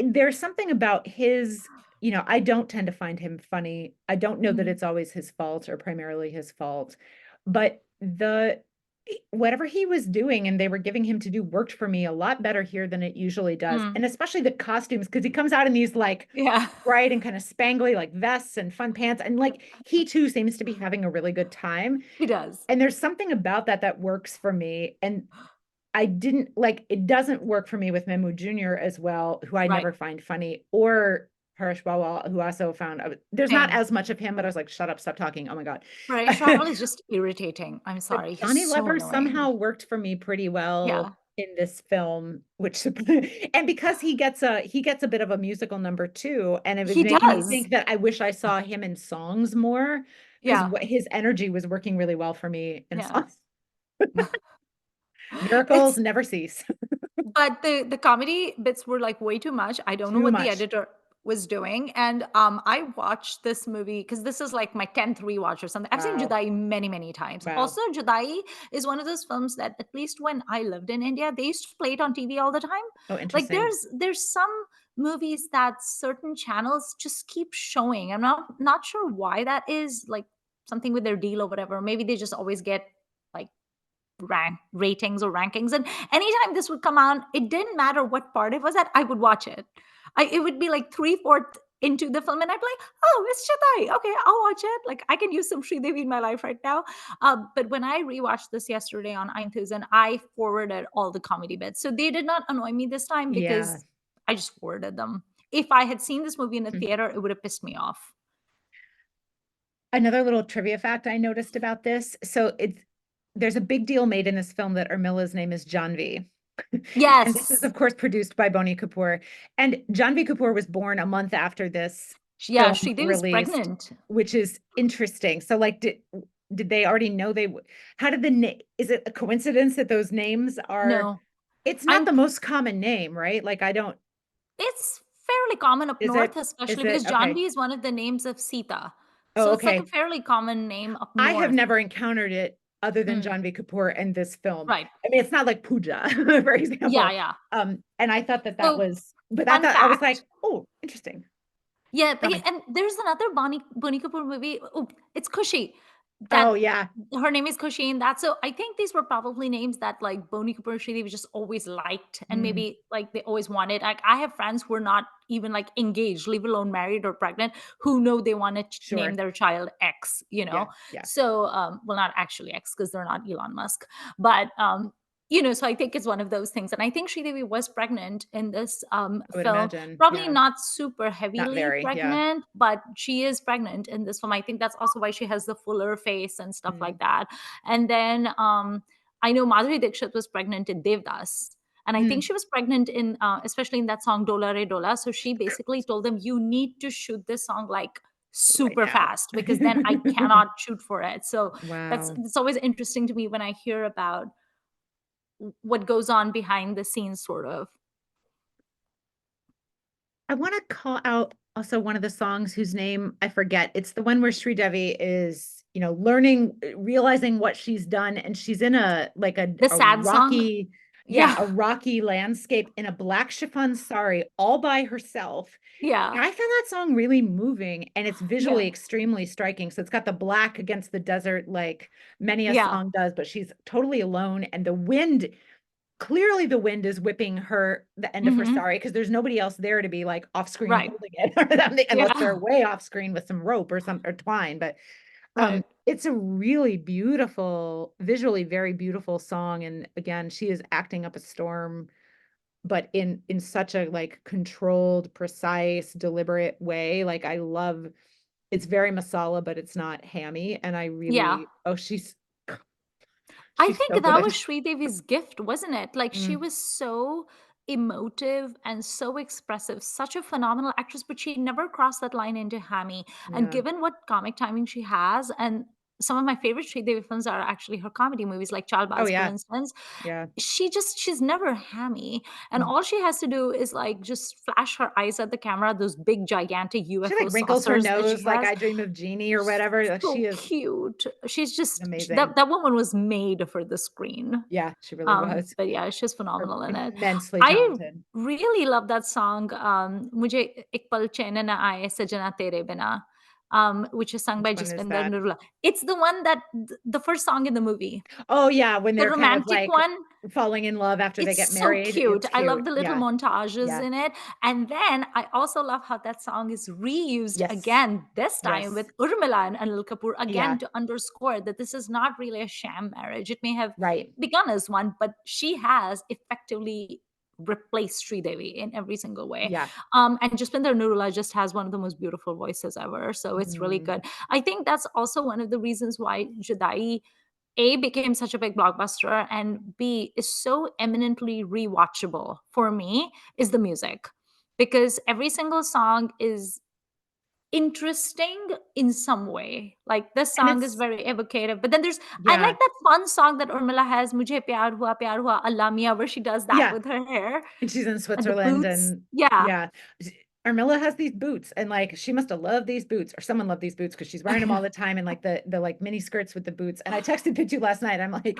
there's something about his, you know, I don't tend to find him funny. I don't know that Mhm. it's always his fault or primarily his fault, but the whatever he was doing and they were giving him to do worked for me a lot better here than it usually does. Mm, And especially the costumes, because he comes out in these like yeah, bright and kind of spangly like vests and fun pants. And like he too seems to be having a really good time. he does. And there's something about that that works for me. And I didn't like it doesn't work for me with Memu Jr. as well, who I Right. never find funny, or Harish Bawal, who also found there's not Same. as much of him, but I was like, shut up, stop talking. Oh my God. Paresh Rawal is just irritating. I'm But sorry. He's Johnny so Lever annoying. somehow worked for me pretty Yeah. well in this film, which and because he gets a bit of a musical number too, and it was He making me does. think that I wish I saw him in songs more because Yeah. what his energy was working really well for me in Yeah. songs. Miracles It's never cease. But the comedy bits were, like, way too much. I don't know Too what the much. editor was doing, and, I watched this movie because this is, like, my 10th rewatch or something. I've seen Wow. Judaai many, many times. Wow. Also, Judaai is one of those films that, at least when I lived in India, they used to play it on TV all the time. Oh, Like, interesting. there's some movies that certain channels just keep showing. I'm not sure why that is, like, something with their deal or whatever. Maybe they just always get, like, ratings or rankings, and anytime this would come on, it didn't matter what part it was at, I would watch it. It would be like 3/4 into the film, and I'd be like, oh, it's Chennai, okay, I'll watch it. Like, I can use some Sridevi in my life right now. But when I rewatched this yesterday on entices, and I forwarded all the comedy bits, so they did not annoy me this time Yeah. because I just forwarded them. If I had seen this movie in a Mm. theater, it would have pissed me off. Another little trivia fact I noticed about this. So there's a big deal made in this film that Urmila's name is Janvi. And this is, Yes. of course, produced by Boney Kapoor. And Janvi Kapoor was born a month after this Yeah, film Sridevi was released, pregnant. which is interesting. So, like, did they already know how did the name, is it a coincidence that those names are, No, it's not I'm the most common name, right? Like, I don't, It's fairly common up is north, it, especially because okay. Janvi is one of the names of Sita. Oh, So it's like a okay. fairly common name up I have north. never encountered it other than Mm, Janvi Kapoor and this film. right. I mean, it's not like Pooja, for Yeah, example. yeah. And I thought that that So, was, but I fun thought I was like, fact. oh, interesting. Yeah, Go they ahead. and there's another Bonnie Kapoor movie. Oh, it's Kushi. That Oh yeah. her name is Kushi, and that's so I think these were probably names that like Boney Kapoor and Sridevi just always liked, and Mm, maybe like they always wanted. Like I have friends who are not even like engaged, leave alone married or pregnant, who know they want to name sure. their child X. Yeah. Yeah. So well, not actually X because they're not Elon Musk, but so I think it's one of those things, and I think Sridevi was pregnant in this I would film. imagine. Probably Yeah. not super Not heavily very. Yeah. pregnant, but she is pregnant in this film. I think that's also why she has the fuller face and stuff like Mm. that. And then I know Madhuri Dixit was pregnant in Devdas. And I think Mm. she was pregnant especially in that song Dola Re Dola. So she basically told them, you need to shoot this song like right super now. fast because then I cannot shoot for it. So Wow. it's always interesting to me when I hear about what goes on behind the scenes, sort of. I want to call out also one of the songs whose name I forget. It's the one where Sridevi is, learning, realizing what she's done, and she's in a like The a sad song. rocky, yeah, Yeah. a rocky landscape in a black chiffon sari all by herself. Yeah. And I found that song really moving, and it's Yeah. visually extremely striking. So it's got the black against the desert like many a Yeah. song does, but she's totally alone, and the wind, clearly the wind is whipping her the end of her Hmm. sari because there's nobody else there to be like off screen Right. holding it or something, unless they're Yeah. way off screen with some rope or twine. But Right. it's a really beautiful, visually very beautiful song. And again, she is acting up a storm, but in such a like controlled, precise, deliberate way. Like I love, it's very masala, but it's not hammy. And I Yeah. really, oh, I she's so think that was good. Sridevi's gift, wasn't it? Like, she Mm, was so emotive and so expressive, such a phenomenal actress, but she never crossed that line into hammy. And yeah. given what comic timing she has, and some of my favorite Sridevi films are actually her comedy movies, like Oh Chalbaz, for yeah. instance. Yeah. She's never hammy, and Mm. all she has to do is like just flash her eyes at the camera, those big gigantic She UFO like wrinkles her saucers that she nose like has. I Dream of Jeannie or whatever. Like, she So is cute. She's just amazing. that woman was made for the screen. Yeah, she really was. But yeah, she's Or phenomenal in it. immensely I talented. really love that song, "Mujhe Ek Pal Chain Na Aaye Sajana Tere Bina," which is sung Which by one is Jaspinder that? Nurula. It's the one that the first song in the movie, Oh yeah, when the they're kind of romantic like one. falling in love after they get It's so married. cute. It's I love cute. the little Yeah. montages Yeah. in it. And then I also love how that song is reused Yes. again, this time with Yes. Urmila and Anil Kapoor, Yeah. again to underscore that this is not really a sham marriage. It may have Right. begun as one, but she has effectively replaced Sridevi in every single way. Yeah. And Jaspinder Nurula just has one of the most beautiful voices ever. So it's really Mhm. good. I think that's also one of the reasons why Judaai a became such a big blockbuster, and B is so eminently rewatchable for me is the music, because every single song is interesting in some way. Like, this And song is it's very evocative, but then there's, I like yeah. that fun song that Urmila has, "Mujhe Pyar Hua Allah Mia," where she does that Yeah. with her hair And she's in and the Switzerland boots. and Yeah. yeah. Armilla has these boots and like she must have loved these boots or someone loved these boots because she's wearing them all the time and like the like mini skirts with the boots. And I texted Pitu last night. I'm like,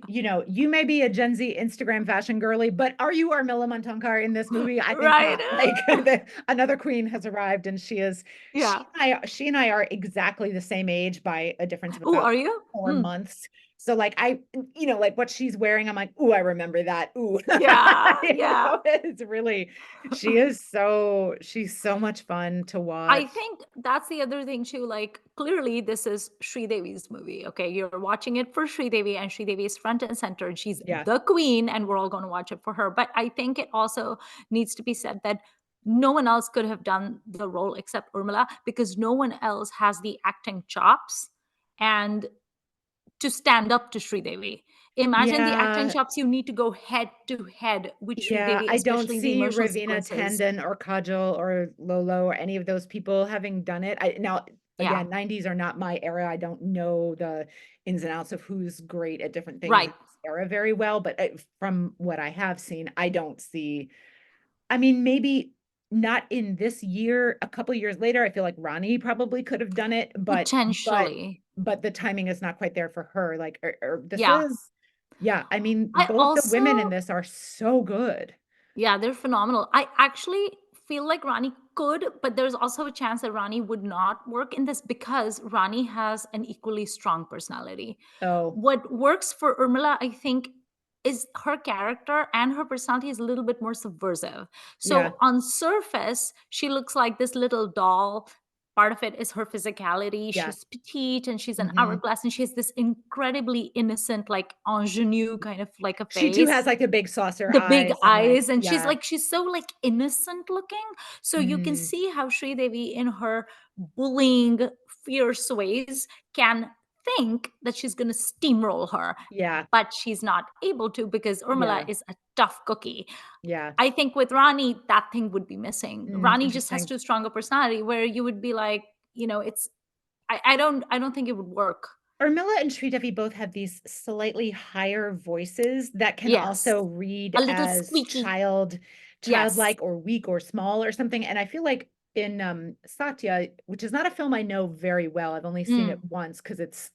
you may be a Gen Z Instagram fashion girly, but are you Armilla Montonkar in this movie? I think Right. not. Like another queen has arrived and Yeah. she and I are exactly the same age by a difference of Oh, about are you? 4 months. So like like what she's wearing, I'm like, ooh, I remember that. Ooh, Yeah. Yeah. it's really, she's so much fun to I watch. think that's the other thing too. Like, clearly, this is Sridevi's movie. Okay, you're watching it for Sridevi, and Sridevi is front and center, and she's Yeah, the queen, and we're all going to watch it for her. But I think it also needs to be said that no one else could have done the role except Urmila, because no one else has the acting chops and to stand up to Sridevi. Imagine the acting yeah, chops you need to go head to head with yeah. Sridevi, I don't especially in the see emotional Ravina sequences. Tandon or Kajol or Lolo or any of those people having done it. Now Yeah, again, 90s are not my era. I don't know the ins and outs of who's great at different things in right. this era very well, but from what I have seen, I don't see. I mean, maybe not in this year, a couple years later, I feel like Ronnie probably could have done it, but Potentially. but the timing is not quite there for her. Like, or this Yeah. is, yeah, I mean, I both the women in also, this are so good. yeah, they're phenomenal. I actually feel like Rani could, but there's also a chance that Rani would not work in this because Rani has an equally strong personality. Oh, What works for Urmila, I think, is her character, and her personality is a little bit more subversive. yeah, So on surface, she looks like this little doll. Part of it is her physicality. yeah. She's petite and she's an Hmm. hourglass, and she has this incredibly innocent, like ingenue kind of like a She too face, has like the big saucer the big eyes and like, eyes, and yeah. she's so like innocent looking. So you can Hmm. see how Sridevi in her bullying, fierce ways can think that she's going to steamroll her, Yeah, but she's not able to because Urmila yeah, is a tough cookie. yeah. I think with Rani, that thing would be missing. Rani just has Interesting. too strong a personality where you would be like, it's I don't think it would work. Urmila and Sridevi both have these slightly higher voices that can Yes. also read A little as squeaky. Yes. childlike or weak or small or something. And I feel like in Satya, which is not a film I know very well, I've only seen it Mm. once because it's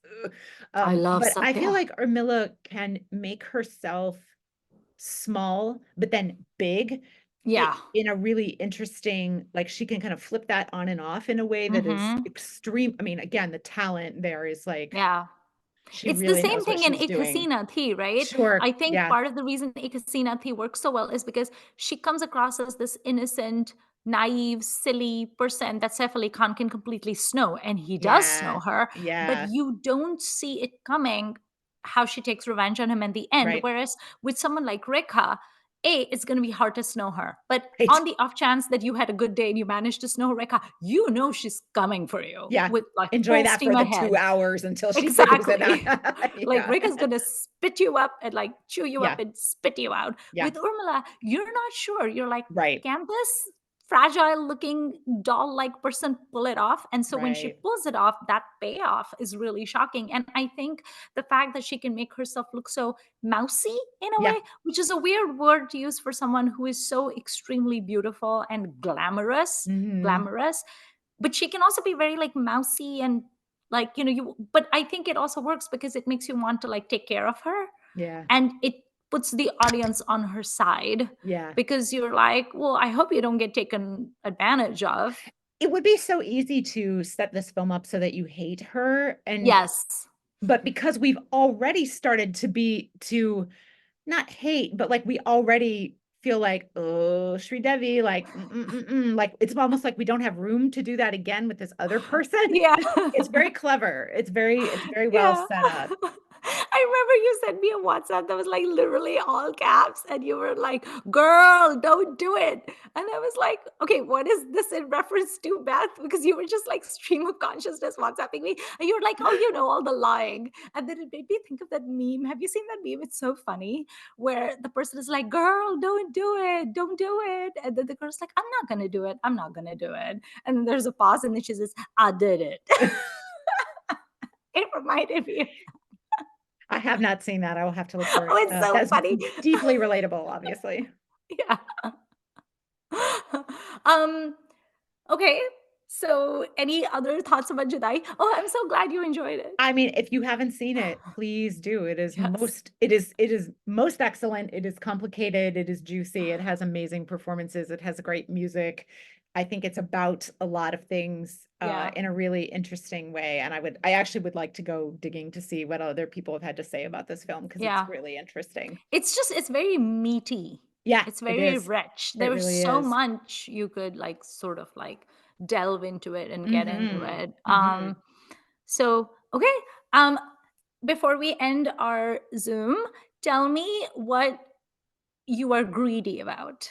I love but I feel Satya. like Urmila can make herself small but then big Yeah. in a really interesting, like she can kind of flip that on and off in a way that is Mm-hmm. extreme. I mean, again, the talent there is like Yeah. she It's the really same knows what thing in she's doing. Ikasina Thi, right? Sure. I think Yeah. part of the reason Ikasina Thi works so well is because she comes across as this innocent, naive, silly person that Saif Ali Khan can completely snow, and he does snow Yeah. her, but Yeah. you don't see it coming how she takes revenge on him in the end. Right. Whereas with someone like Rekha, it's going to be hard to snow her. But Right. on the off chance that you had a good day and you managed to snow Rekha, she's coming for you Yeah. with like Enjoy full that steam for the ahead. 2 hours until she figures it out. Exactly. Like Yeah. Rika's gonna spit you up and like chew you up Yeah. and spit you out. Yeah. With Urmila, you're not sure. You're like, Right. can this fragile looking doll like person pull it off? And so when she Right. pulls it off, that payoff is really shocking. And I think the fact that she can make herself look so mousy in a Yeah. way, which is a weird word to use for someone who is so extremely beautiful and Hmm. glamorous, but she can also be very like mousy and like you but I think it also works because it makes you want to like take care of her, Yeah. and it puts the audience on her side Yeah. because you're like, well, I hope you don't get taken advantage of. It would be so easy to set this film up so that you hate her. And Yes. but because we've already started to not hate, but like we already feel like, oh, Sridevi, like, like it's almost like we don't have room to do that again with this other person. Yeah. It's very clever. It's very well Yeah. set up. I remember you sent me a WhatsApp that was like literally all caps, and you were like, girl, don't do it. And I was like, okay, what is this in reference to, Beth? Because you were just like stream of consciousness WhatsApping me. And you were like, oh, all the lying. And then it made me think of that meme. Have you seen that meme? It's so funny where the person is like, girl, don't do it. Don't do it. And then the girl's like, I'm not going to do it. I'm not going to do it. And then there's a pause, and then she says, I did it. It reminded me. I have not seen that. I will have to look for Oh, it. it's so That's funny. deeply relatable, obviously. Yeah. um, okay. So any other thoughts about Judaai? Oh, I'm so glad you enjoyed it. I mean, if you haven't seen it, please do. Yes. It is most excellent. It is complicated. It is juicy. It has amazing performances. It has great music. I think it's about a lot of things Yeah. in a really interesting way. And I actually would like to go digging to see what other people have had to say about this film because it's Yeah. really interesting. It's very meaty. Yeah, It's it very is. rich. It There was really so is. much you could like sort of like delve into it and get into Mm-hmm. it. Mm-hmm. So okay. Um, before we end our Zoom, tell me what you are greedy about.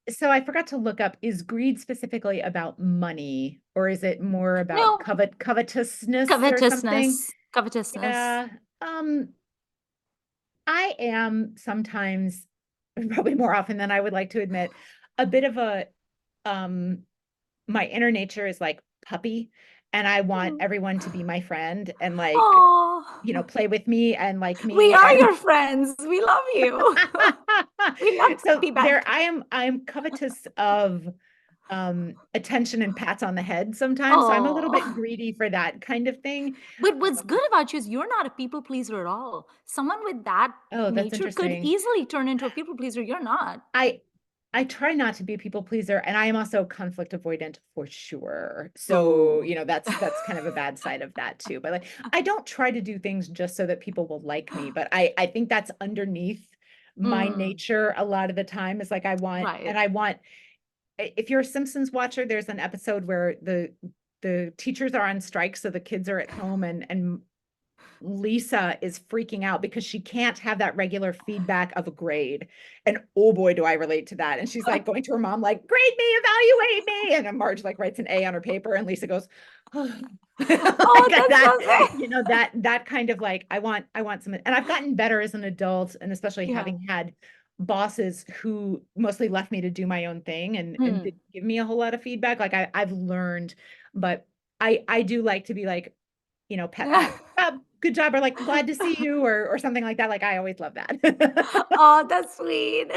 So I forgot to look up, is greed specifically about money or is it more about No, covetousness or something? covetousness. Yeah. Um, I am sometimes, probably more often than I would like to admit, a bit of a um my inner nature is like puppy and I want everyone to be my friend and like, Oh, play with me and like we me are and your friends. We love you. We love so Puppy there Beth. I am covetous of attention and pats on the head sometimes. So I'm a little bit Oh, greedy for that kind of thing. but what's Um, good about you is you're not a people pleaser at all. Someone with that oh, that's nature could interesting. easily turn into a people pleaser. You're not. I I try not to be a people pleaser and I am also conflict avoidant for sure. So, Boo. that's kind of a bad side of that too. But like I don't try to do things just so that people will like me, but I think that's underneath my Mm, nature a lot of the time is like right. I want if you're a Simpsons watcher, there's an episode where the teachers are on strike, so the kids are at home and Lisa is freaking out because she can't have that regular feedback of a grade. And oh boy, do I relate to that. And she's like going to her mom, like, grade me, evaluate me. And Marge like writes an A on her paper, and Lisa goes, oh. Like Oh, that's that, so great. that kind of like, I want some, and I've gotten better as an adult, and especially Yeah. having had bosses who mostly left me to do my own thing and Hmm. didn't give me a whole lot of feedback. Like I've learned, but I do like to be like, pat good job, or like glad to see you, or something like that. Like I always love that. Oh, that's sweet.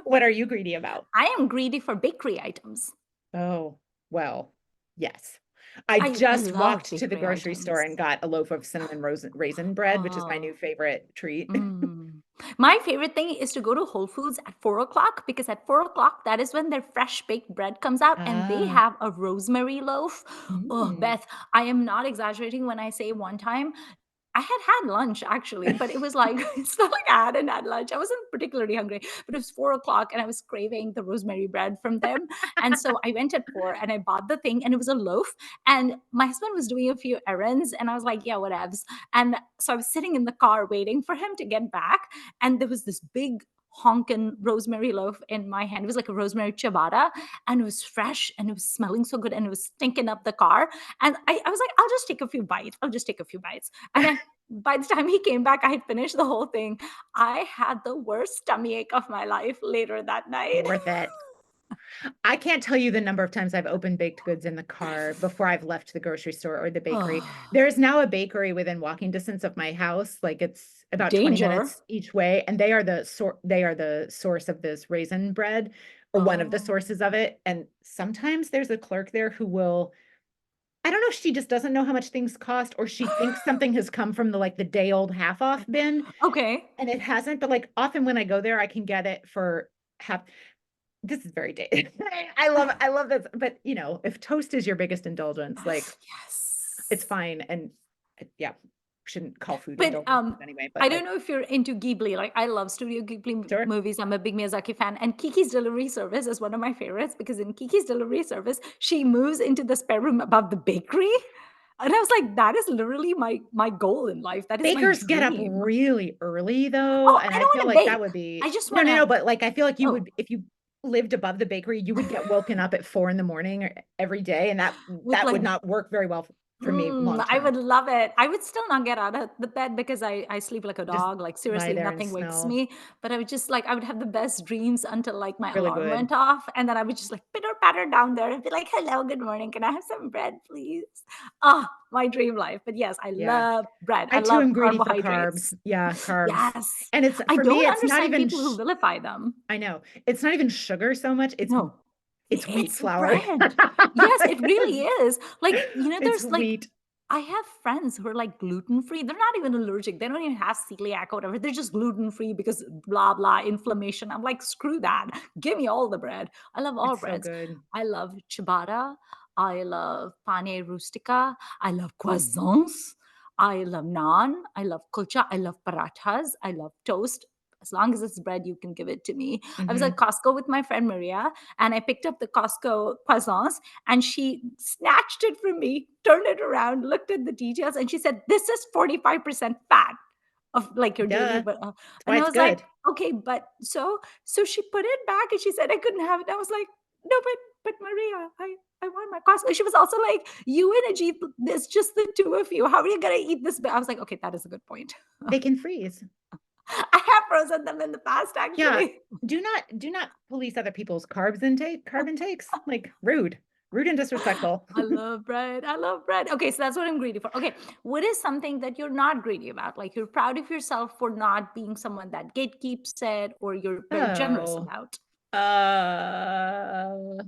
What are you greedy about? I am greedy for bakery items. Oh, well, yes. I I just love walked to the bakery grocery store items. and got a loaf of cinnamon raisin bread, which is my new Oh. favorite treat. Mm. My favorite thing is to go to Whole Foods at 4 o'clock because at 4 o'clock, that is when their fresh baked bread comes out and they Ah, have a rosemary loaf. Oh, mm. Beth, I am not exaggerating when I say one time I had lunch actually, but it was like it's not like I hadn't had lunch. I wasn't particularly hungry, but it was 4 o'clock and I was craving the rosemary bread from them. And so I went at 4 and I bought the thing and it was a loaf. And my husband was doing a few errands and I was like, yeah, whatevs. And so I was sitting in the car waiting for him to get back. And there was this big honkin' rosemary loaf in my hand. It was like a rosemary ciabatta and it was fresh and it was smelling so good and it was stinking up the car. And I was like, I'll just take a few bites. I'll just take a few bites. And I by the time he came back, I had finished the whole thing. I had the worst tummy ache of my life later that night. Worth it. I can't tell you the number of times I've opened baked goods in the car before I've left the grocery store or the bakery. Oh, There is now a bakery within walking distance of my house. Like it's about 20 danger. minutes each way, and they are the source of this raisin bread, or one of the Oh. sources of it. And sometimes there's a clerk there who will, I don't know if she just doesn't know how much things cost, or she thinks something has come from the like the day old half off bin Okay. and it hasn't. But like often when I go there, I can get it for half. This is very dated. I love this. But if toast is your biggest indulgence, like it's Yes. fine. And yeah, shouldn't call food But, indulgences anyway, but I don't like, know if you're into Ghibli, like, I love Studio Ghibli sure. movies, I'm a big Miyazaki fan, and Kiki's Delivery Service is one of my favorites because in Kiki's Delivery Service, she moves into the spare room above the bakery, and I was like, "That is literally my goal in life, that is my Bakers get up dream." really early though, Oh, and I I don't feel wanna like that bake. would I be just no, no, no, wanna but like I feel like you oh, would, if you lived above the bakery, you would get woken up at 4 in the morning every day, and that with, that like would not work very well for me long I term. would love it. I would still not get out of the bed because I sleep like a Just dog, like, lie seriously, there and nothing wakes smell me, but I would just, like I would have the best dreams until, like, my really alarm good. went off, and then I would just, like, pitter-patter down there and be like, "Hello, good morning, can I have some bread, please?" Ah, my dream life, but yes, I Yeah. love bread, I I too love am greedy for carbs. carbohydrates. Yeah, carbs. Yes. And it's I for me, don't it's not understand even people who vilify them. I know. It's not even sugar so much. No. It's wheat It's flour. bread. Yes, it really is. Like, It's there's, like wheat. I have friends who are, like, gluten-free. They're not even allergic. They don't even have celiac or whatever. They're just gluten-free because blah, blah, inflammation. I'm like, "Screw that. Give me all the bread." I love all It's so breads. good. I love ciabatta. I love pane rustica. I love croissants. I love naan. I love kulcha. I love parathas. I love toast. As long as it's bread, you can give it to me. I was at Hmm. Costco with my friend Maria, and I picked up the Costco croissants, and she snatched it from me, turned it around, looked at the details, and she said, "This is 45% fat of like your daily." Duh. But That's why and I it's was like, good. "Okay, but so she put it back, and she said I couldn't have it." I was like, "No, but Maria, I want my Costco." She was also like, "You and Ajit, there's just the two of you. How are you gonna eat this?" I was like, "Okay, that is a good point." They can freeze. I have frozen them in the past, Yeah. actually. Do not police other people's carb intakes. Like rude. Rude and disrespectful. I love bread. I love bread. Okay, so that's what I'm greedy for. Okay, what is something that you're not greedy about? Like you're proud of yourself for not being someone that gatekeeps it, or you're very generous Oh. about? Uh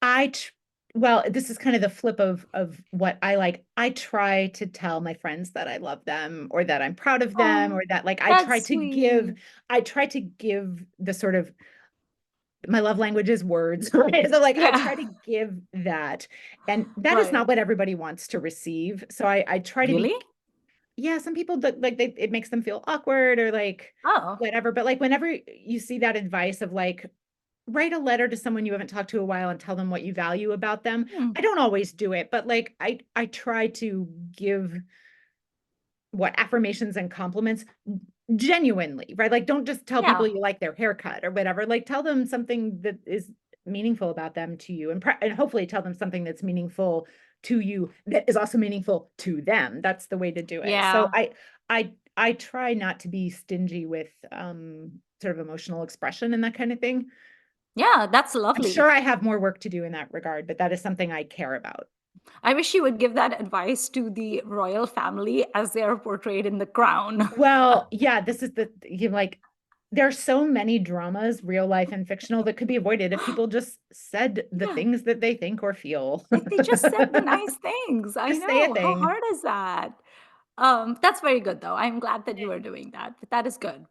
I tr well, this is kind of the flip of what I like. I try to tell my friends that I love them or that I'm proud of them Oh, or that like that's sweet. I try to give the sort of my love language is words, right? So like I Yeah. try to give that. And that is Right. not what everybody wants to receive. So I try to be Really? yeah, some people that like it makes them feel awkward or like Oh. whatever. But like whenever you see that advice of like write a letter to someone you haven't talked to a while and tell them what you value about them. Hmm. I don't always do it, but like I try to give what affirmations and compliments genuinely, right? Like don't just tell Yeah. people you like their haircut or whatever. Like tell them something that is meaningful about them to you and hopefully tell them something that's meaningful to you that is also meaningful to them. That's the way to do it. So Yeah. I I try not to be stingy with sort of emotional expression and that kind of thing. Yeah, that's I'm lovely. sure I have more work to do in that regard, but that is something I care about. I wish you would give that advice to the royal family as they are portrayed in The Crown. Well, yeah, this is the you like there are so many dramas, real life and fictional, that could be avoided if people just said the Yeah, things that they think or feel. like they just said the nice things. I Just say a know. How thing. hard is that? That's very good though. I'm glad that you are doing that. That is good.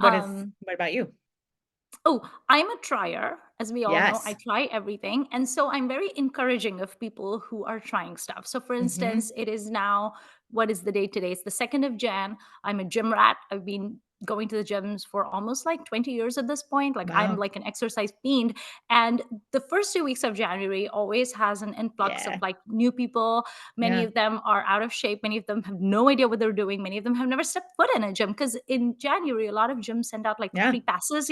Um, What about you? Oh, I'm a trier. As we all know, I Yes. try everything. And so I'm very encouraging of people who are trying stuff. So, for Hmm. instance, it is now, what is the date today? It's the 2nd of Jan. I'm a gym rat. I've been going to the gyms for almost like 20 years at this point. Like, I'm Wow. like an exercise fiend. And the first 2 weeks of January always has an influx of Yeah. like new people. Many Yeah. of them are out of shape. Many of them have no idea what they're doing. Many of them have never stepped foot in a gym because in January, a lot of gyms send out like Yeah. free passes,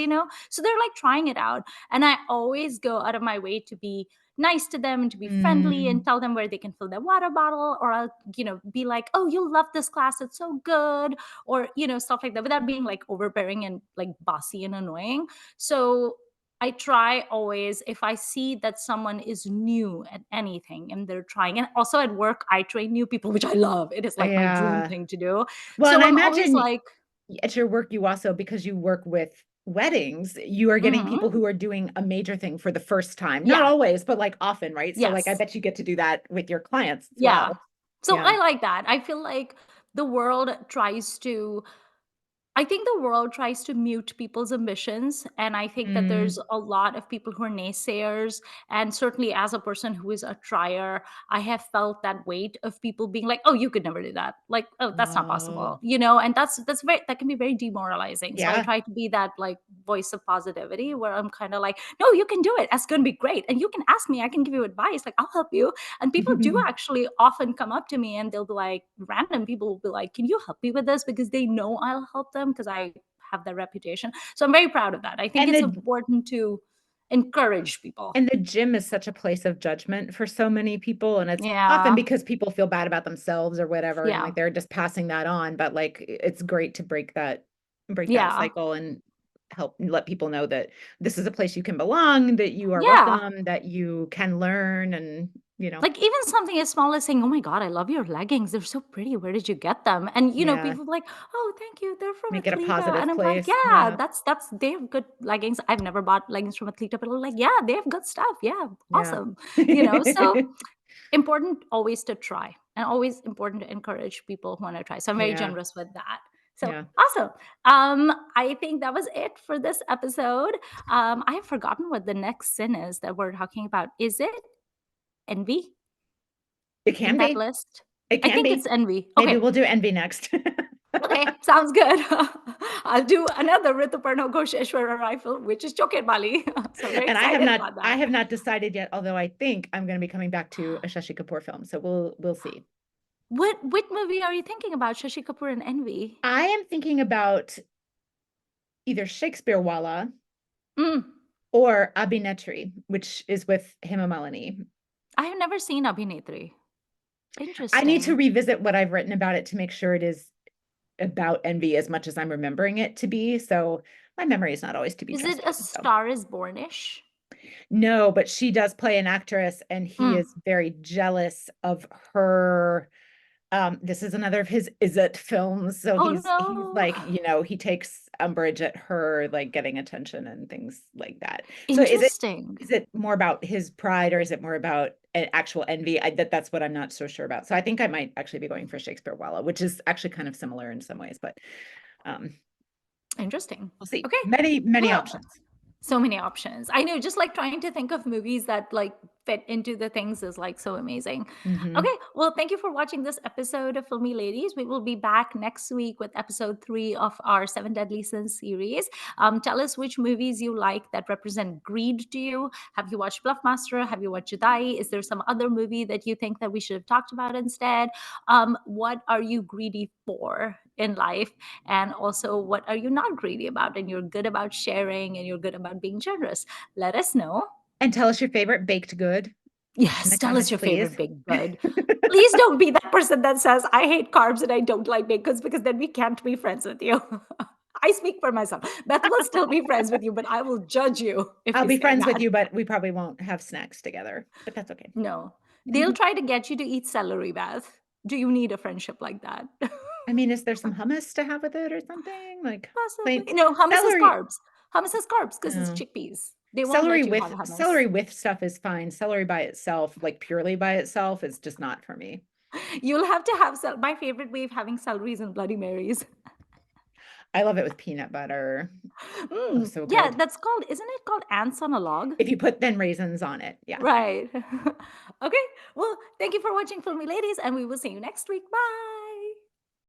so they're like trying it out. And I always go out of my way to be nice to them and to be friendly and Mm, tell them where they can fill their water bottle, or I'll, be like, oh, you'll love this class. It's so good. Or, stuff like that without being like overbearing and like bossy and annoying. So I try always, if I see that someone is new at anything and they're trying, and also at work, I train new people, which I love. It is like my dream yeah. thing to do. Well, and So I I'm always imagine like, at your work, you also, because you work with weddings, you are getting mhm, people who are doing a major thing for the first time. Not yeah, always, but like often, right? So like I yes. bet you get to do that with your clients as Yeah. well. So Yeah. I like that. I feel like the world tries to I think the world tries to mute people's ambitions. And I think that there's Mm, a lot of people who are naysayers. And certainly, as a person who is a trier, I have felt that weight of people being like, oh, you could never do that. Like, oh, that's not possible, oh, and that can be very demoralizing. So I yeah. try to be that like voice of positivity where I'm kind of like, no, you can do it. It's going to be great. And you can ask me, I can give you advice. Like, I'll help you. And people do actually often come up to me and they'll be like, random people will be like, can you help me with this? Because they know I'll help them because I have that reputation. So I'm very proud of that. I think And it's the important to encourage people. and the gym is such a place of judgment for so many people, and it's often Yeah. because people feel bad about themselves or whatever, and Yeah. like they're just passing that on. But like it's great to break that Yeah. cycle and help let people know that this is a place you can belong, that you are Yeah. welcome, that you can learn, and Like even something as small as saying, "Oh my god, I love your leggings. They're so pretty. Where did you get them?" And yeah, people are like, "Oh, thank you. They're from make it a Athleta." And positive I'm like, place. "Yeah, Yeah, that's they have good leggings. I've never bought leggings from Athleta, but I'm like, yeah, they have good stuff. Yeah, yeah. awesome." So important always to try and always important to encourage people who want to try. So I'm very Yeah, generous with that. So yeah. awesome. I think that was it for this episode. I have forgotten what the next sin is that we're talking about. Is it envy It in can that be. list? It I can think it's be. envy. Maybe Okay. we'll do envy next. Okay, sounds good. I'll do another Rituparno Ghosheshwara rifle, which is Choket Bali. So I'm very And excited about I that. have not decided yet, although I think I'm going to be coming back to a Shashi Kapoor film. So we'll see. What movie are you thinking about? Shashi Kapoor and Envy? I am thinking about either Shakespeare Walla Mm, or Abhinetri, which is with Hema Malini. I have never seen Abhinetri. I need to Interesting. revisit what I've written about it to make sure it is about envy as much as I'm remembering it to be. So my memory is not always to be Is it A trusted. So Star Is Bornish? no, but she does play an actress and he Mm. is very jealous of her. This is another of his is it films. So Oh he's no. like, he takes umbrage at her like getting attention and things like that. So Interesting. is it more about his pride or is it more about an actual envy? That's what I'm not so sure about. So I think I might actually be going for Shakespeare Walla, which is actually kind of similar in some ways, but um Interesting. we'll see. Okay. Many, many Well, options. so many options. I know, just like trying to think of movies that like fit into the things is like so amazing. Okay, Hmm. well, thank you for watching this episode of Filmy Ladies. We will be back next week with episode 3 of our Seven Deadly Sins series. Tell us which movies you like that represent greed to you. Have you watched Bluffmaster? Have you watched Judaai? Is there some other movie that you think that we should have talked about instead? What are you greedy for in life? And also, what are you not greedy about? And you're good about sharing and you're good about being generous. Let us know. And tell us your favorite baked good. In Yes, the tell us comments, your please. favorite baked good. Please don't be that person that says, I hate carbs and I don't like baked goods, because then we can't be friends with you. I speak for myself. Beth will still be friends with you, but I will judge you if I'll you be say friends with that. you, but we probably won't have snacks together, but that's okay. No, they'll try to get you to eat celery, Beth. Do you need a friendship like that? I mean, is there some hummus to have with it or something? Like plain Possibly. No, hummus is celery. carbs. Hummus is carbs because it's No. chickpeas. They won't Celery let you have with hummus. celery with stuff is fine. Celery by itself, like purely by itself, is just not for me. You'll have to have my favorite way of having celery is in Bloody Marys. I love it with peanut butter. Oh, so Yeah, good. that's called, isn't it called ants on a log? If you put then raisins on it. Yeah. Right. Okay. Well, thank you for watching Filmy Ladies, and we will see you next week. Bye.